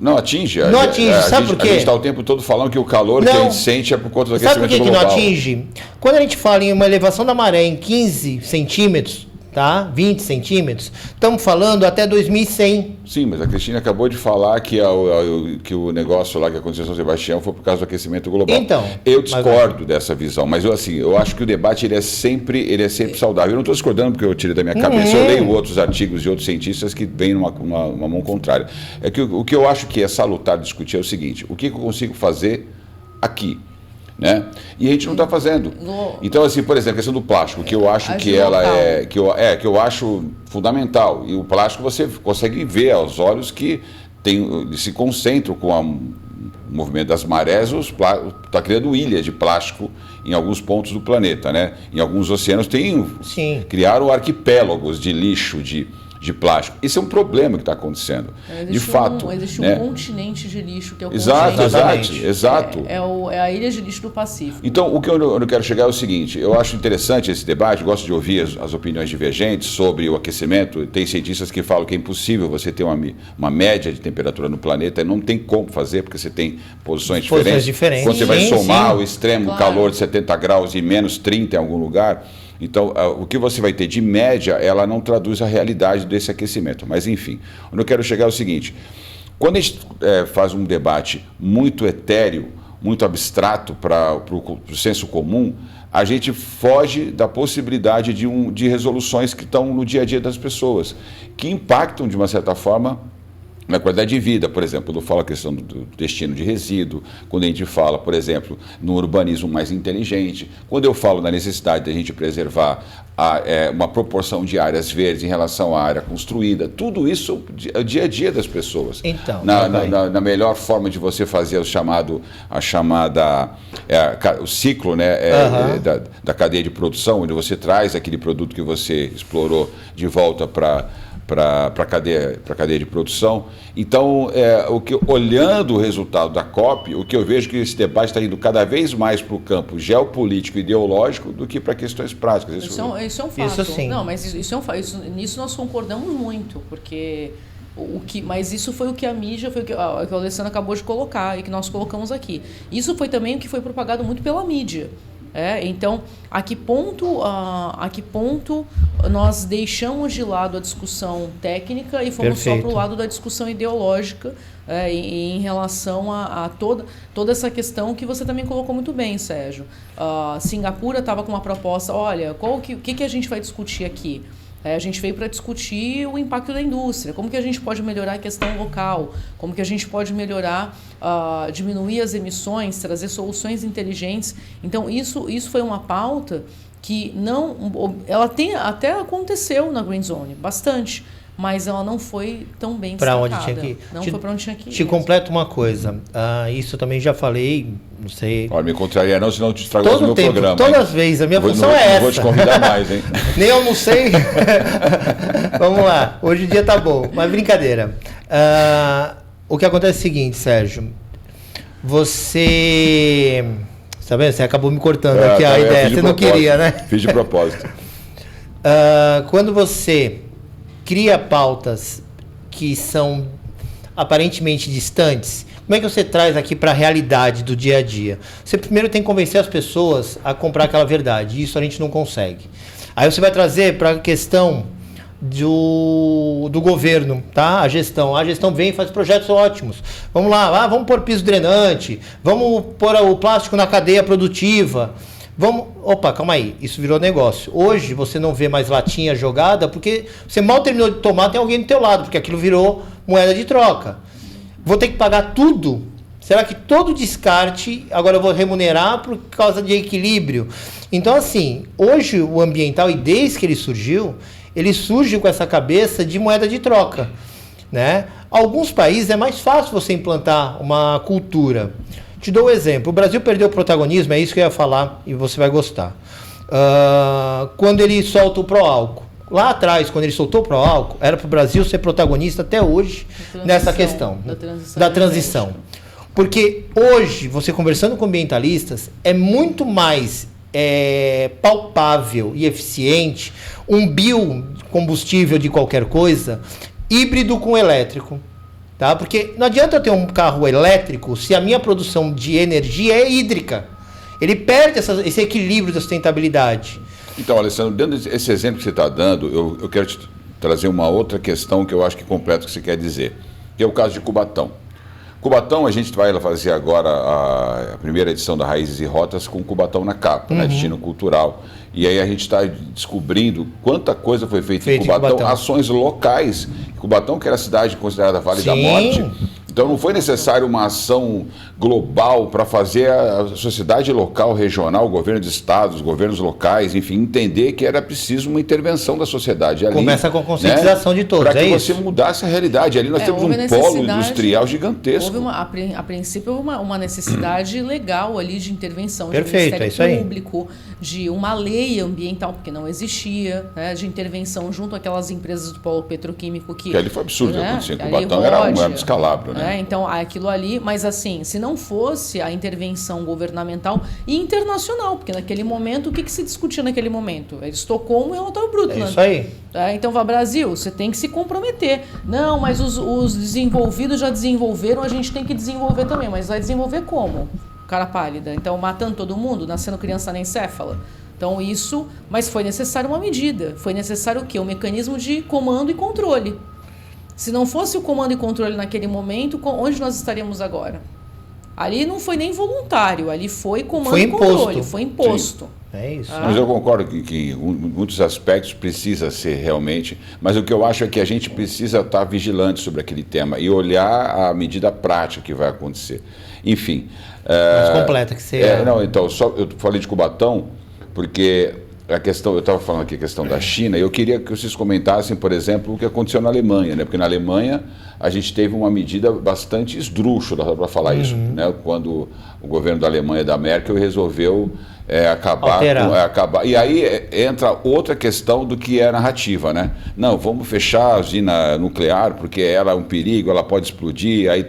Não atinge. Não atinge, sabe por quê? A gente está o tempo todo falando que o calor que a gente sente é por conta do aquecimento global. Sabe por que não atinge? Quando a gente fala em uma elevação da maré em 15 centímetros, tá? 20 centímetros, estamos falando até 2100. Sim, mas a Cristina acabou de falar que o negócio lá que aconteceu em São Sebastião foi por causa do aquecimento global. Então, eu discordo dessa visão, mas eu acho que o debate ele é sempre saudável. Eu não estou discordando porque eu tirei da minha cabeça, eu leio outros artigos de outros cientistas que vêm numa mão contrária. É que o que eu acho que é salutar discutir é o seguinte: o que eu consigo fazer aqui? Né? E a gente não está fazendo. Então, assim, por exemplo, a questão do plástico, que eu acho que ela que eu acho fundamental. E o plástico você consegue ver aos olhos que se concentram com o movimento das marés, está criando ilhas de plástico em alguns pontos do planeta, né? Em alguns oceanos criaram arquipélagos de lixo, de plástico. Esse é um problema que está acontecendo. De fato. Existe né? um continente de lixo que é o Exato. É a ilha de lixo do Pacífico. Então, o que eu quero chegar é o seguinte: eu acho interessante esse debate, gosto de ouvir as opiniões divergentes sobre o aquecimento. Tem cientistas que falam que é impossível você ter uma média de temperatura no planeta, e não tem como fazer, porque você tem posições diferentes. Quando você vai somar o extremo calor de 70 graus e menos 30 em algum lugar. Então, o que você vai ter de média, ela não traduz a realidade desse aquecimento. Mas, enfim, onde eu quero chegar é o seguinte: quando a gente faz um debate muito etéreo, muito abstrato para o senso comum, a gente foge da possibilidade de resoluções que estão no dia a dia das pessoas, que impactam, de uma certa forma, na qualidade de vida, por exemplo, quando eu falo a questão do destino de resíduo, quando a gente fala, por exemplo, no urbanismo mais inteligente, quando eu falo na necessidade de a gente preservar uma proporção de áreas verdes em relação à área construída, tudo isso é o dia a dia das pessoas. Então, na melhor forma de você fazer o ciclo, né, da cadeia de produção, onde você traz aquele produto que você explorou de volta para a cadeia de produção. Então, olhando o resultado da COP, o que eu vejo é que esse debate está indo cada vez mais para o campo geopolítico e ideológico do que para questões práticas. Isso é um fato. Isso sim. Não, mas isso é um fato. Nisso nós concordamos muito, porque mas isso foi o que a mídia, foi o que o Alessandro acabou de colocar e que nós colocamos aqui. Isso foi também o que foi propagado muito pela mídia. Então, a que ponto nós deixamos de lado a discussão técnica e fomos só para o lado da discussão ideológica em relação a toda essa questão que você também colocou muito bem, Sérgio. Singapura estava com uma proposta, olha, o que a gente vai discutir aqui? A gente veio para discutir o impacto da indústria, como que a gente pode melhorar a questão local, como que a gente pode melhorar, diminuir as emissões, trazer soluções inteligentes. Então, isso foi uma pauta que ela até aconteceu na Green Zone, bastante, mas ela não foi tão bem destacada. Para onde tinha que ir. Não foi para onde tinha que ir. Te completo uma coisa, isso eu também já falei, não sei... Olha, me contraria não, senão eu te estrago o meu programa. Todas as vezes, a minha função é essa. Não vou te convidar mais, hein? Nem almocei. Vamos lá, hoje o dia tá bom, mas brincadeira. O que acontece é o seguinte, Sérgio, você... Tá vendo? Você acabou me cortando aqui a ideia, você não queria, né? Fiz de propósito. Quando você cria pautas que são aparentemente distantes, como é que você traz aqui para a realidade do dia a dia? Você primeiro tem que convencer as pessoas a comprar aquela verdade, e isso a gente não consegue. Aí você vai trazer para a questão do governo, tá? A gestão vem e faz projetos ótimos. Vamos lá, vamos pôr piso drenante, vamos pôr o plástico na cadeia produtiva. Opa, calma aí, isso virou negócio. Hoje você não vê mais latinha jogada porque você mal terminou de tomar, tem alguém do teu lado, porque aquilo virou moeda de troca. Vou ter que pagar tudo? Será que todo descarte agora eu vou remunerar por causa de equilíbrio? Então, assim, hoje o ambiental, e desde que ele surge com essa cabeça de moeda de troca, né? Alguns países é mais fácil você implantar uma cultura. Te dou um exemplo. O Brasil perdeu o protagonismo, é isso que eu ia falar e você vai gostar. Quando ele solta o pró-álcool. Lá atrás, quando ele soltou o pró-álcool, era para o Brasil ser protagonista até hoje nessa questão da transição. Porque hoje, você conversando com ambientalistas, é muito mais palpável e eficiente um biocombustível de qualquer coisa híbrido com elétrico. Tá? Porque não adianta eu ter um carro elétrico se a minha produção de energia é hídrica. Ele perde esse equilíbrio da sustentabilidade. Então, Alessandro, dentro desse exemplo que você está dando, eu quero te trazer uma outra questão que eu acho que completa o que você quer dizer, que é o caso de Cubatão. Cubatão, a gente vai fazer agora a primeira edição da Raízes e Rotas com Cubatão na capa, né, destino cultural. E aí a gente está descobrindo quanta coisa foi feita em Cubatão, ações locais. Cubatão, que era a cidade considerada Vale da Morte. Então não foi necessário uma ação global para fazer a sociedade local, regional, o governo de estados, os governos locais, enfim, entender que era preciso uma intervenção da sociedade ali. Começa com a conscientização, né, de todos, para que você mudasse a realidade. Ali nós temos um polo industrial gigantesco. A princípio, houve uma necessidade legal ali de intervenção de Ministério Público, de uma lei ambiental, porque não existia, né, de intervenção junto àquelas empresas do polo petroquímico que ali foi absurdo, né? Cubatão era um descalabro, né? Então, aquilo ali, mas assim, se não fosse a intervenção governamental e internacional, porque naquele momento, o que se discutia naquele momento? Estocolmo e o relatório Brundtland. É isso aí. Então, Brasil, você tem que se comprometer. Não, mas os desenvolvidos já desenvolveram, a gente tem que desenvolver também, mas vai desenvolver como? Cara pálida. Então, matando todo mundo, nascendo criança anencéfala. Então, mas foi necessário uma medida. Foi necessário o quê? Um mecanismo de comando e controle. Se não fosse o comando e controle naquele momento, onde nós estaríamos agora? Ali não foi nem voluntário, ali foi comando e controle, foi imposto. É isso. Mas eu concordo que em muitos aspectos precisa ser realmente, mas o que eu acho é que a gente precisa estar vigilante sobre aquele tema e olhar a medida prática que vai acontecer. Enfim. Mais completa que seja. Não, então, eu falei de Cubatão, porque a questão, eu estava falando aqui a questão da China, e eu queria que vocês comentassem, por exemplo, o que aconteceu na Alemanha, né? Porque na Alemanha a gente teve uma medida bastante esdrúxula para falar isso, né? Quando o governo da Alemanha, da Merkel, resolveu acabar. E aí entra outra questão do que é a narrativa, né? Não, vamos fechar a usina nuclear porque ela é um perigo, ela pode explodir, aí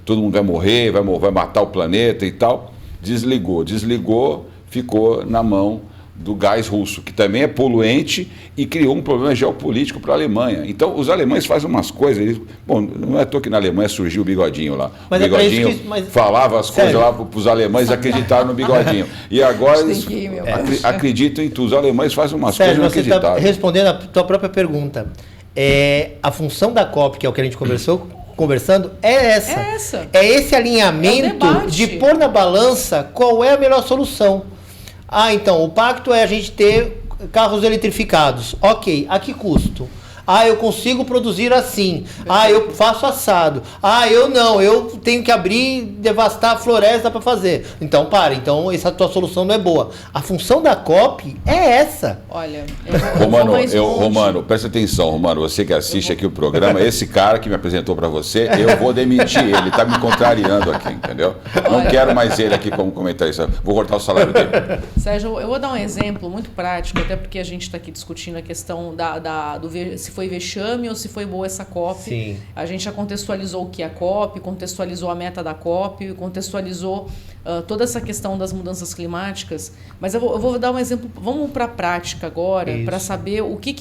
todo mundo vai morrer, vai matar o planeta e tal. Desligou, ficou na mão do gás russo, que também é poluente e criou um problema geopolítico para a Alemanha. Então, os alemães fazem umas coisas... Bom, não é à toa que na Alemanha surgiu o Bigodinho lá. Mas o Bigodinho falava as coisas lá para os alemães acreditarem no Bigodinho. E agora eles acreditam em tudo. Os alemães fazem umas coisas inacreditáveis. Você está respondendo a tua própria pergunta. A função da COP, que é o que a gente conversando, é essa. É esse alinhamento de pôr na balança qual é a melhor solução. Então, o pacto é a gente ter carros eletrificados. Ok, a que custo? Eu consigo produzir assim. Eu faço assado. Eu tenho que abrir, devastar a floresta para fazer. Então, essa tua solução não é boa. A função da COP é essa. Olha, Romano, presta atenção, Romano, você que assiste aqui o programa, esse cara que me apresentou para você, eu vou demitir ele, tá me contrariando aqui, entendeu? Não quero mais ele aqui como comentarista, vou cortar o salário dele. Sérgio, eu vou dar um exemplo muito prático, até porque a gente está aqui discutindo a questão se foi vexame ou se foi boa essa COP. Sim. A gente já contextualizou o que é a COP, contextualizou a meta da COP, contextualizou toda essa questão das mudanças climáticas, mas eu vou dar um exemplo, vamos para a prática agora, para saber o que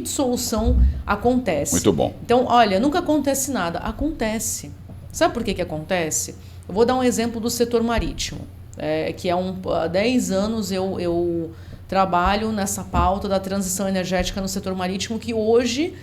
de solução acontece. Muito bom. Então, olha, nunca acontece nada. Acontece. Sabe por que acontece? Eu vou dar um exemplo do setor marítimo, que há 10 anos eu trabalho nessa pauta da transição energética no setor marítimo, que hoje,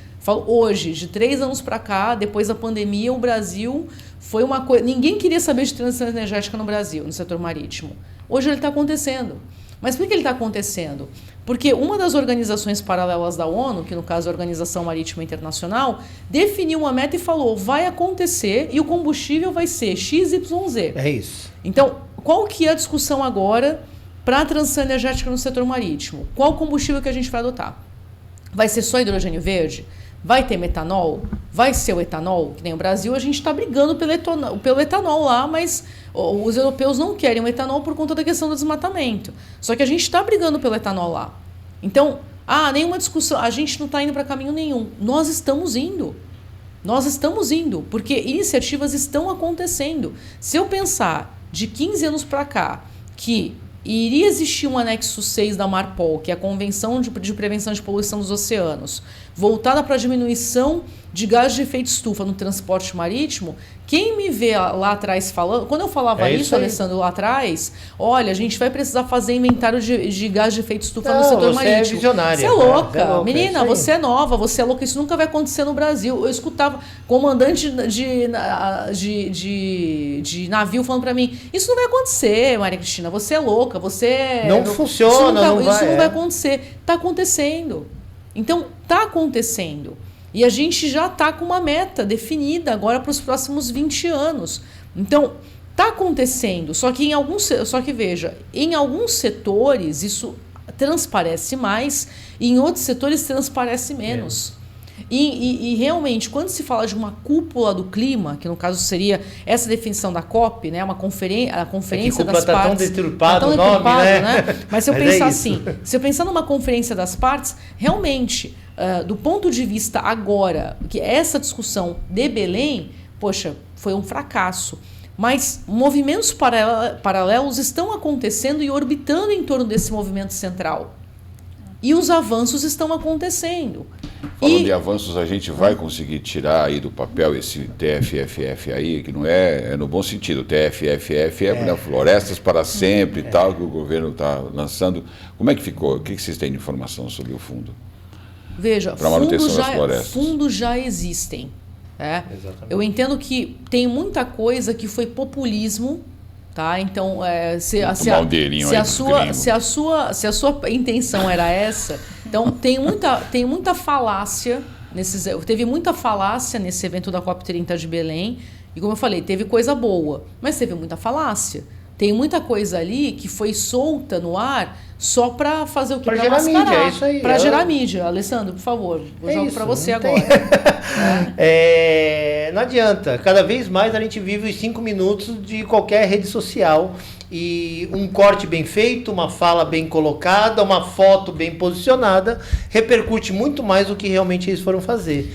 de 3 anos para cá, depois da pandemia, o Brasil foi uma coisa... Ninguém queria saber de transição energética no Brasil, no setor marítimo. Hoje ele está acontecendo. Mas por que ele está acontecendo? Porque uma das organizações paralelas da ONU, que no caso é a Organização Marítima Internacional, definiu uma meta e falou, vai acontecer e o combustível vai ser XYZ. É isso. Então, qual que é a discussão agora para a transição energética no setor marítimo? Qual combustível que a gente vai adotar? Vai ser só hidrogênio verde? Vai ter metanol? Vai ser o etanol? Que nem o Brasil, a gente está brigando pelo etanol lá, mas os europeus não querem o etanol por conta da questão do desmatamento. Só que a gente está brigando pelo etanol lá. Então, nenhuma discussão, a gente não está indo para caminho nenhum. Nós estamos indo, porque iniciativas estão acontecendo. Se eu pensar de 15 anos para cá que iria existir um anexo 6 da Marpol, que é a Convenção de Prevenção de Poluição dos Oceanos, voltada para a diminuição de gases de efeito estufa no transporte marítimo, quem me vê lá atrás falando... Quando eu falava isso, Alessandro, lá atrás, olha, a gente vai precisar fazer inventário de gases de efeito estufa no setor marítimo. Você é visionária. Você é louca. Menina, você é nova, você é louca. Isso nunca vai acontecer no Brasil. Eu escutava comandante de navio falando para mim, isso não vai acontecer, Maria Cristina, você é louca, você... Não funciona, isso não vai acontecer. Está acontecendo. Então, está acontecendo. E a gente já está com uma meta definida agora para os próximos 20 anos. Então, está acontecendo. Só que veja, em alguns setores isso transparece mais e em outros setores transparece menos. E realmente, quando se fala de uma cúpula do clima, que no caso seria essa definição da COP, né, a conferência das tá partes... Tão deturpado o nome, né? Mas se eu pensar assim, se eu pensar numa conferência das partes, realmente, do ponto de vista agora, que essa discussão de Belém, poxa, foi um fracasso. Mas movimentos paralelos estão acontecendo e orbitando em torno desse movimento central. E os avanços estão acontecendo. Falando de avanços, a gente vai conseguir tirar aí do papel esse TFFF aí, que não é no bom sentido. O TFFF é florestas para sempre e tal, que o governo está lançando. Como é que ficou? O que vocês têm de informação sobre o fundo? Veja, fundos já existem. Exatamente. Eu entendo que tem muita coisa que foi populismo Tá? Então, se a sua intenção era essa, então tem muita falácia, teve muita falácia nesse evento da COP30 de Belém, e como eu falei, teve coisa boa, mas teve muita falácia. Tem muita coisa ali que foi solta no ar só para fazer o quê? Para gerar mídia, é isso aí. Para gerar mídia. Alessandro, por favor, eu jogo para você agora. Não adianta. Cada vez mais a gente vive os 5 minutos de qualquer rede social. E um corte bem feito, uma fala bem colocada, uma foto bem posicionada, repercute muito mais do que realmente eles foram fazer.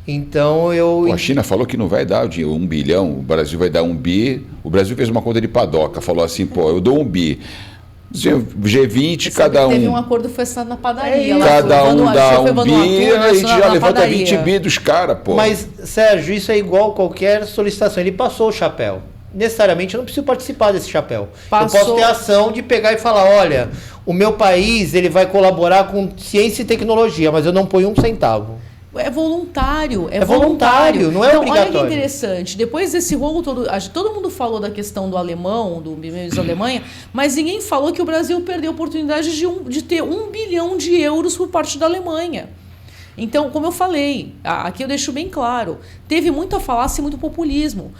Então a China falou que não vai dar o dinheiro, 1 bilhão, o Brasil vai dar 1 bi. O Brasil fez uma conta de padoca, falou assim, eu dou 1 bi. G20, cada um. Teve um acordo que foi assinado na padaria. Cada um dá 1 bi, a gente já levanta 20 bi dos caras, pô. Mas, Sérgio, isso é igual qualquer solicitação. Ele passou o chapéu. Necessariamente eu não preciso participar desse chapéu. Passou. Eu posso ter a ação de pegar e falar, olha, o meu país ele vai colaborar com ciência e tecnologia, mas eu não ponho 1 centavo. É voluntário, não é então, obrigatório. Olha que interessante, depois desse rolo todo mundo falou da questão do alemão, do ministro da Alemanha, mas ninguém falou que o Brasil perdeu a oportunidade de ter 1 bilhão de euros por parte da Alemanha. Então, como eu falei, aqui eu deixo bem claro, teve muita falácia e muito populismo.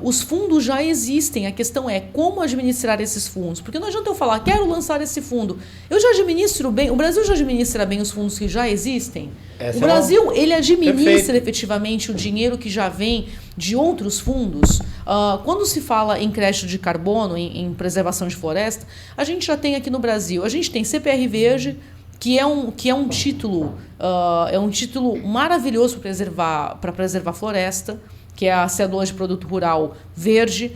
Os fundos já existem, a questão é como administrar esses fundos. Porque não adianta eu falar, quero lançar esse fundo. Eu já administro bem, o Brasil já administra bem os fundos que já existem. O Brasil, ele administra efetivamente o dinheiro que já vem de outros fundos. Quando se fala em crédito de carbono, em preservação de floresta, a gente já tem aqui no Brasil, a gente tem CPR Verde, que é um título maravilhoso para preservar floresta, que é a cédula de produto rural verde.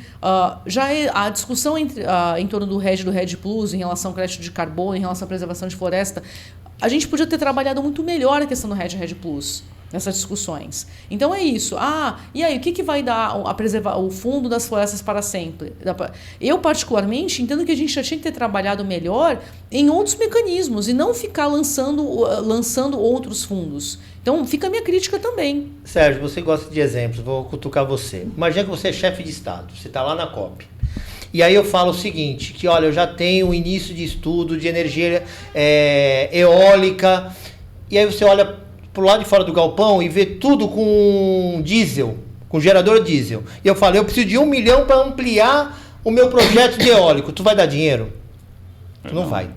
Já a discussão em torno do RED Plus, em relação ao crédito de carbono, em relação à preservação de floresta, a gente podia ter trabalhado muito melhor a questão do RED Plus nessas discussões. Então é isso. E aí, o que vai dar a preservar o fundo das florestas para sempre? Eu, particularmente, entendo que a gente já tinha que ter trabalhado melhor em outros mecanismos e não ficar lançando outros fundos. Então, fica a minha crítica também. Sérgio, você gosta de exemplos, vou cutucar você. Imagina que você é chefe de Estado, você está lá na COP. E aí eu falo o seguinte, que olha, eu já tenho o início de estudo de energia eólica, e aí você olha pro lado de fora do galpão e vê tudo com diesel, com gerador diesel. E eu falo, eu preciso de 1 milhão para ampliar o meu projeto de eólico. Tu vai dar dinheiro? Tu não vai.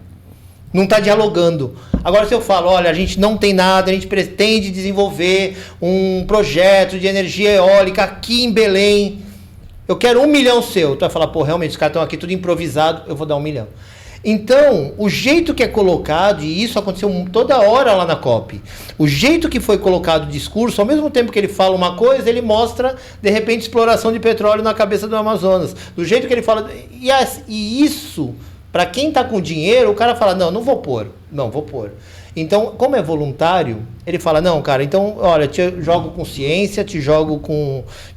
Não está dialogando. Agora, se eu falo, olha, a gente não tem nada, a gente pretende desenvolver um projeto de energia eólica aqui em Belém, eu quero 1 milhão seu. Tu vai falar, realmente, os caras estão aqui tudo improvisado, eu vou dar 1 milhão. Então, o jeito que é colocado, e isso aconteceu toda hora lá na COP, o jeito que foi colocado o discurso, ao mesmo tempo que ele fala uma coisa, ele mostra, de repente, exploração de petróleo na cabeça do Amazonas. Do jeito que ele fala... E isso, para quem está com dinheiro, o cara fala, não vou pôr. Não, vou pôr. Então, como é voluntário, ele fala, não, cara, então, olha, te jogo com ciência, te jogo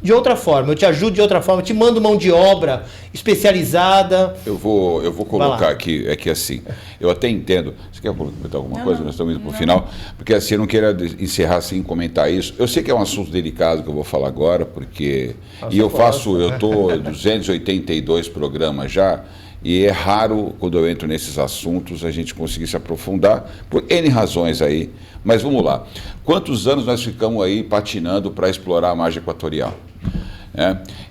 de outra forma, eu te ajudo de outra forma, te mando mão de obra especializada. Eu vou colocar aqui, assim, eu até entendo, você quer comentar alguma coisa? Nós estamos indo para o final, porque assim, eu não queria encerrar sem comentar isso. Eu sei que é um assunto delicado que eu vou falar agora, porque... eu estou 282 programas já, e é raro, quando eu entro nesses assuntos, a gente conseguir se aprofundar, por N razões aí. Mas vamos lá. Quantos anos nós ficamos aí patinando para explorar a margem equatorial?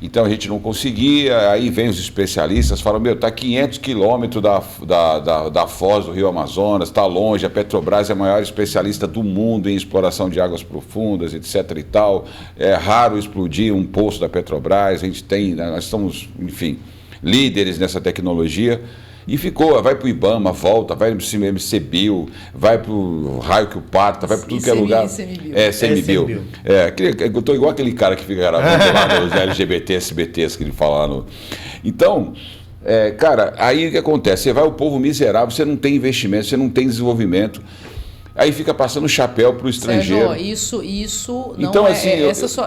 Então a gente não conseguia, aí vem os especialistas, falam, está 500 quilômetros da foz do Rio Amazonas, está longe, a Petrobras é a maior especialista do mundo em exploração de águas profundas, etc. e tal. É raro explodir um poço da Petrobras, nós estamos, enfim... líderes nessa tecnologia, e vai para o IBAMA, volta, vai para o MCBio, vai para o raio que o parta, vai para tudo que é lugar. CMBio. Eu estou igual aquele cara que fica gravando lá nos LGBT, SBTs que ele fala lá no... Então, cara, aí o que acontece? Você vai ao povo miserável, você não tem investimento, você não tem desenvolvimento. aí fica passando chapéu para o estrangeiro. Sérgio, isso não então, é, assim,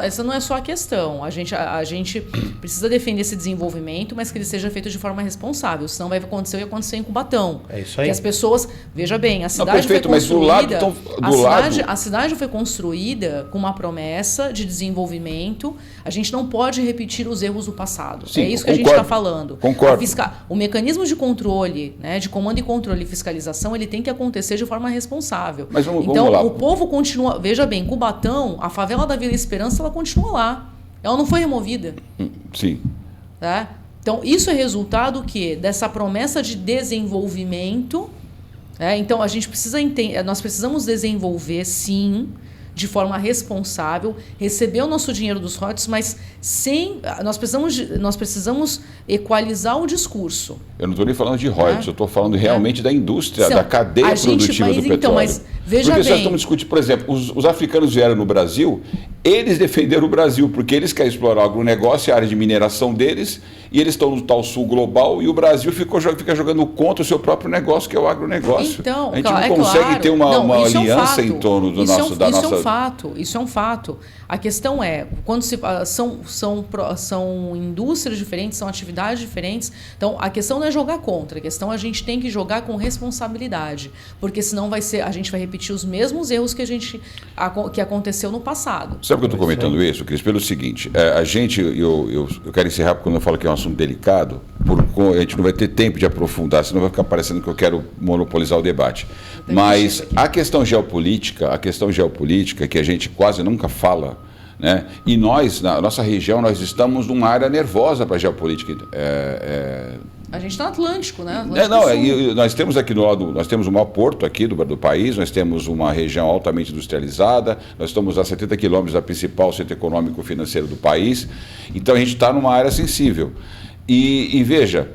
essa não é só a questão. A gente precisa defender esse desenvolvimento, mas que ele seja feito de forma responsável, senão vai acontecer o que aconteceu em Cubatão. É isso aí. Que as pessoas, veja bem, a cidade perfeito, foi construída, mas a cidade foi construída com uma promessa de desenvolvimento. A gente não pode repetir os erros do passado. Sim, é isso que a gente está falando. Concordo. O mecanismo de controle, né, de comando e controle e fiscalização, ele tem que acontecer de forma responsável. Mas vamos então, lá. O povo continua... Veja bem, Cubatão, a favela da Vila Esperança, ela continua lá. Ela não foi removida. Sim. Tá? Então, isso é resultado que dessa promessa de desenvolvimento. Então, a gente precisa entender... Nós precisamos desenvolver, sim, de forma responsável, receber o nosso dinheiro dos royalties, mas sem... Nós precisamos equalizar o discurso. Eu não estou nem falando de royalties, eu estou falando realmente da indústria, da cadeia produtiva do petróleo. Então, mas veja porque bem... nós estamos discutindo, por exemplo, os africanos vieram no Brasil, eles defenderam o Brasil, porque eles querem explorar o agronegócio, a área de mineração deles, e eles estão no tal sul global, e o Brasil fica jogando contra o seu próprio negócio, que é o agronegócio. Então, a gente não consegue ter uma aliança em torno da nossa... Isso é um fato. A questão é, quando são indústrias diferentes, são atividades diferentes, então a questão não é jogar contra, a questão a gente tem que jogar com responsabilidade, porque senão a gente vai repetir os mesmos erros que aconteceu no passado. Sabe por que eu estou comentando isso, Cris? Pelo seguinte, eu quero encerrar porque quando eu falo que é um assunto delicado, a gente não vai ter tempo de aprofundar, senão vai ficar parecendo que eu quero monopolizar o debate. Mas a questão geopolítica, que a gente quase nunca fala, né? E nós, na nossa região, nós estamos numa área nervosa para a geopolítica. A gente está no Atlântico, né? Nós temos aqui no lado, nós temos o maior porto aqui do país, nós temos uma região altamente industrializada, nós estamos a 70 quilômetros da principal centro econômico financeiro do país, então a gente está numa área sensível. E veja,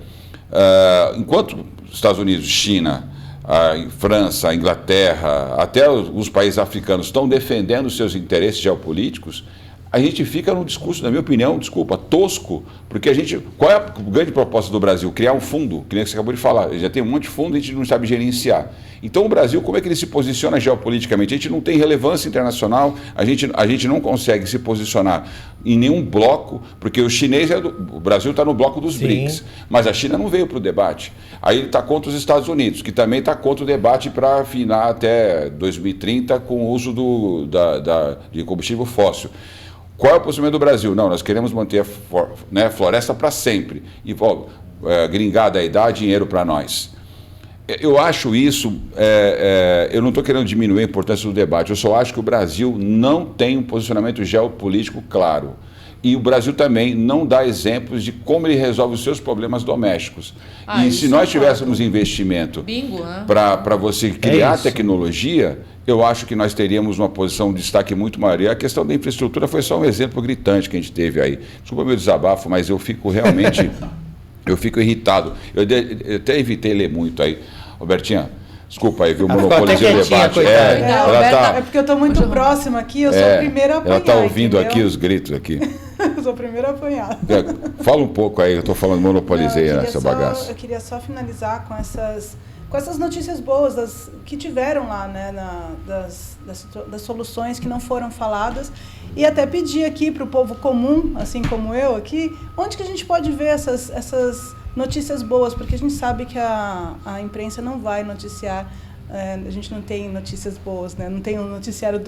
enquanto Estados Unidos, China, a França, a Inglaterra, até os países africanos estão defendendo seus interesses geopolíticos, a gente fica num discurso, na minha opinião, tosco, porque qual é a grande proposta do Brasil? Criar um fundo, que nem você acabou de falar, já tem um monte de fundo e a gente não sabe gerenciar. Então o Brasil, como é que ele se posiciona geopoliticamente? A gente não tem relevância internacional, a gente não consegue se posicionar em nenhum bloco, porque o Brasil está no bloco dos BRICS, mas a China não veio para o debate. Aí ele está contra os Estados Unidos, que também está contra o debate para afinar até 2030 com o uso de combustível fóssil. Qual é o posicionamento do Brasil? Não, nós queremos manter a floresta para sempre. E, gringada aí, dá dinheiro para nós. Eu acho isso, eu não estou querendo diminuir a importância do debate, eu só acho que o Brasil não tem um posicionamento geopolítico claro. E o Brasil também não dá exemplos de como ele resolve os seus problemas domésticos. E se nós tivéssemos investimento para você criar tecnologia, eu acho que nós teríamos uma posição de destaque muito maior. E a questão da infraestrutura foi só um exemplo gritante que a gente teve aí. Desculpa meu desabafo, mas eu fico realmente... eu fico irritado. Eu até evitei ler muito aí. Robertinha, desculpa aí, viu? Monopolizei o debate. É porque eu estou muito próxima aqui, eu sou a primeira a apanhar. Ela está ouvindo aqui os gritos aqui. Eu sou a primeira a apanhar. Fala um pouco aí, eu estou falando, monopolizei essa bagaça. Eu queria só finalizar com essas notícias boas que tiveram lá, né, das soluções que não foram faladas, e até pedir aqui para o povo comum, assim como eu aqui, onde que a gente pode ver essas notícias boas, porque a gente sabe que a imprensa não vai noticiar, a gente não tem notícias boas, né? Não tem um noticiário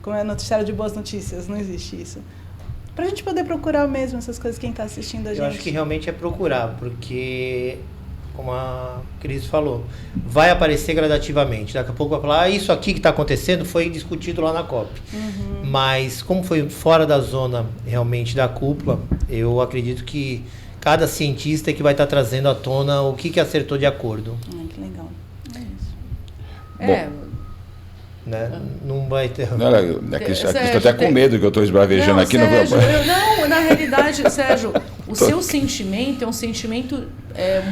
como é noticiário de boas notícias, não existe isso. Para a gente poder procurar mesmo essas coisas, quem está assistindo a gente. Eu acho que realmente é procurar, porque, como a Cris falou, vai aparecer gradativamente. Daqui a pouco vai falar, isso aqui que está acontecendo foi discutido lá na COP. Mas, como foi fora da zona realmente da cúpula, eu acredito que cada cientista é que vai estar trazendo à tona o que acertou de acordo. Que legal. É isso. Né? Não vai ter... A Cris está até com medo que eu estou esbravejando aqui. Sérgio, não, na realidade, Sérgio, o seu sentimento é um sentimento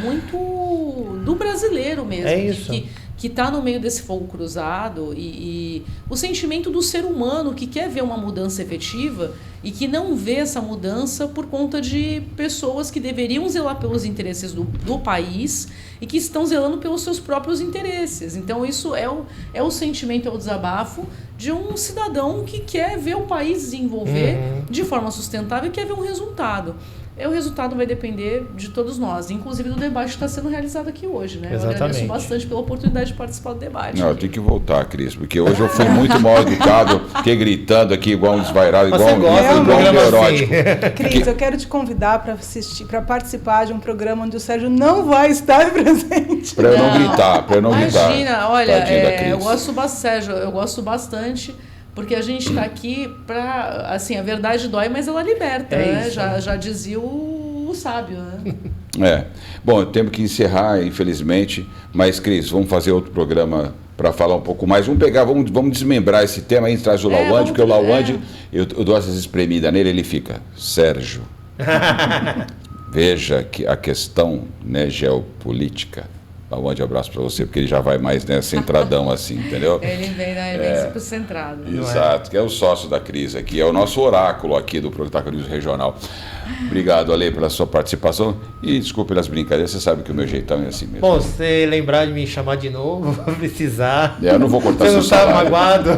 muito do brasileiro mesmo. É isso. que está no meio desse fogo cruzado e o sentimento do ser humano que quer ver uma mudança efetiva e que não vê essa mudança por conta de pessoas que deveriam zelar pelos interesses do país e que estão zelando pelos seus próprios interesses. Então isso é o sentimento, é o desabafo de um cidadão que quer ver o país desenvolver de forma sustentável e quer ver um resultado. O resultado vai depender de todos nós, inclusive do debate que está sendo realizado aqui hoje, né? Exatamente. Eu agradeço bastante pela oportunidade de participar do debate. Não, eu tenho que voltar, Cris, porque hoje eu fui muito mal educado, fiquei gritando aqui igual um desvairado, igual um neurótico. Cris, eu quero te convidar para assistir, para participar de um programa onde o Sérgio não vai estar presente. Para eu não gritar, Imagina, olha, eu gosto bastante. Porque a gente está aqui para, assim, a verdade dói, mas ela liberta, né? Já dizia o sábio, né? Bom, temos que encerrar, infelizmente, mas, Cris, vamos fazer outro programa para falar um pouco mais. Vamos desmembrar esse tema, aí a gente traz o Lawande, porque o Lawande, eu dou essas espremidas nele, ele fica, Sérgio, veja que a questão, né, geopolítica. Um abraço para você, porque ele já vai mais centradão assim, entendeu? Ele vem super centrado. Exato, que é o sócio da Cris aqui, é o nosso oráculo aqui do Protagonismo Regional. Obrigado, Ale, pela sua participação e desculpe pelas brincadeiras, você sabe que o meu jeitão é assim mesmo. Bom, se você lembrar de me chamar de novo, vou precisar. Eu não vou cortar seu salário. Você não tá magoado?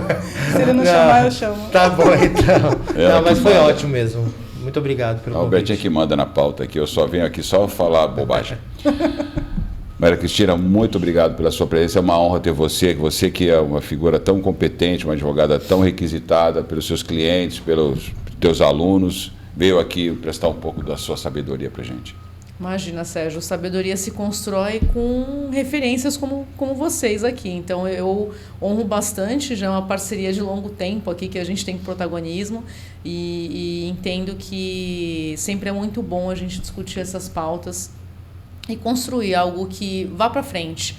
Se ele não chamar, eu chamo. Tá bom, então. Mas foi ótimo mesmo. Muito obrigado pelo convite. O Albertinho que manda na pauta aqui, eu só venho aqui só falar bobagem. Maria Cristina, muito obrigado pela sua presença, é uma honra ter você que é uma figura tão competente, uma advogada tão requisitada pelos seus clientes, pelos teus alunos, veio aqui prestar um pouco da sua sabedoria para a gente. Imagina, Sérgio, sabedoria se constrói com referências como vocês aqui, então eu honro bastante, já é uma parceria de longo tempo aqui que a gente tem com Protagonismo e entendo que sempre é muito bom a gente discutir essas pautas e construir algo que vá para frente.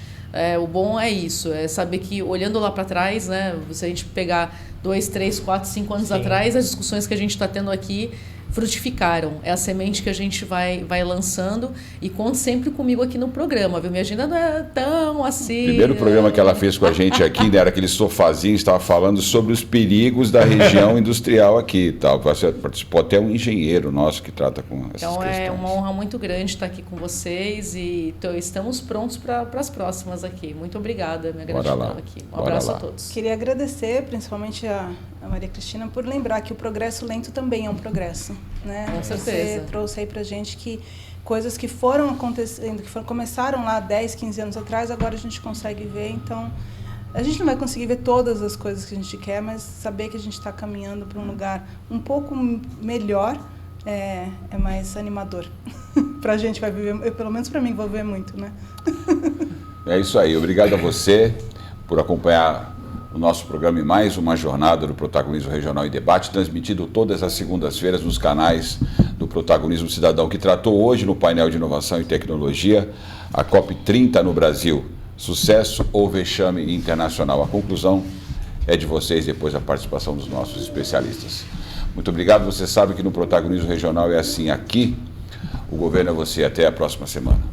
O bom é isso, é saber que olhando lá para trás, né, se a gente pegar 2, 3, 4, 5 anos atrás, as discussões que a gente está tendo aqui frutificaram. É a semente que a gente vai lançando e conte sempre comigo aqui no programa, viu? Minha agenda não é tão assim. O primeiro programa que ela fez com a gente aqui, né, era aquele sofazinho, estava falando sobre os perigos da região industrial aqui e tal. Participou até um engenheiro nosso que trata com essas questões. Então é uma honra muito grande estar aqui com vocês e estamos prontos para as próximas aqui. Muito obrigada, minha gratidão aqui. Um abraço a todos. Queria agradecer principalmente a Maria Cristina por lembrar que o progresso lento também é um progresso, né? Com certeza. Você trouxe aí pra gente que coisas que foram acontecendo, que começaram lá 10, 15 anos atrás, agora a gente consegue ver, então a gente não vai conseguir ver todas as coisas que a gente quer, mas saber que a gente está caminhando para um lugar um pouco melhor é mais animador. Pra gente vai viver, pelo menos para mim, vou ver muito, né? É isso aí, obrigado a você por acompanhar o nosso programa e mais uma jornada do Protagonismo Regional em Debate, transmitido todas as segundas-feiras nos canais do Protagonismo Cidadão, que tratou hoje no painel de inovação e tecnologia a COP30 no Brasil, sucesso ou vexame internacional. A conclusão é de vocês depois da participação dos nossos especialistas. Muito obrigado, você sabe que no Protagonismo Regional é assim, aqui o governo é você, até a próxima semana.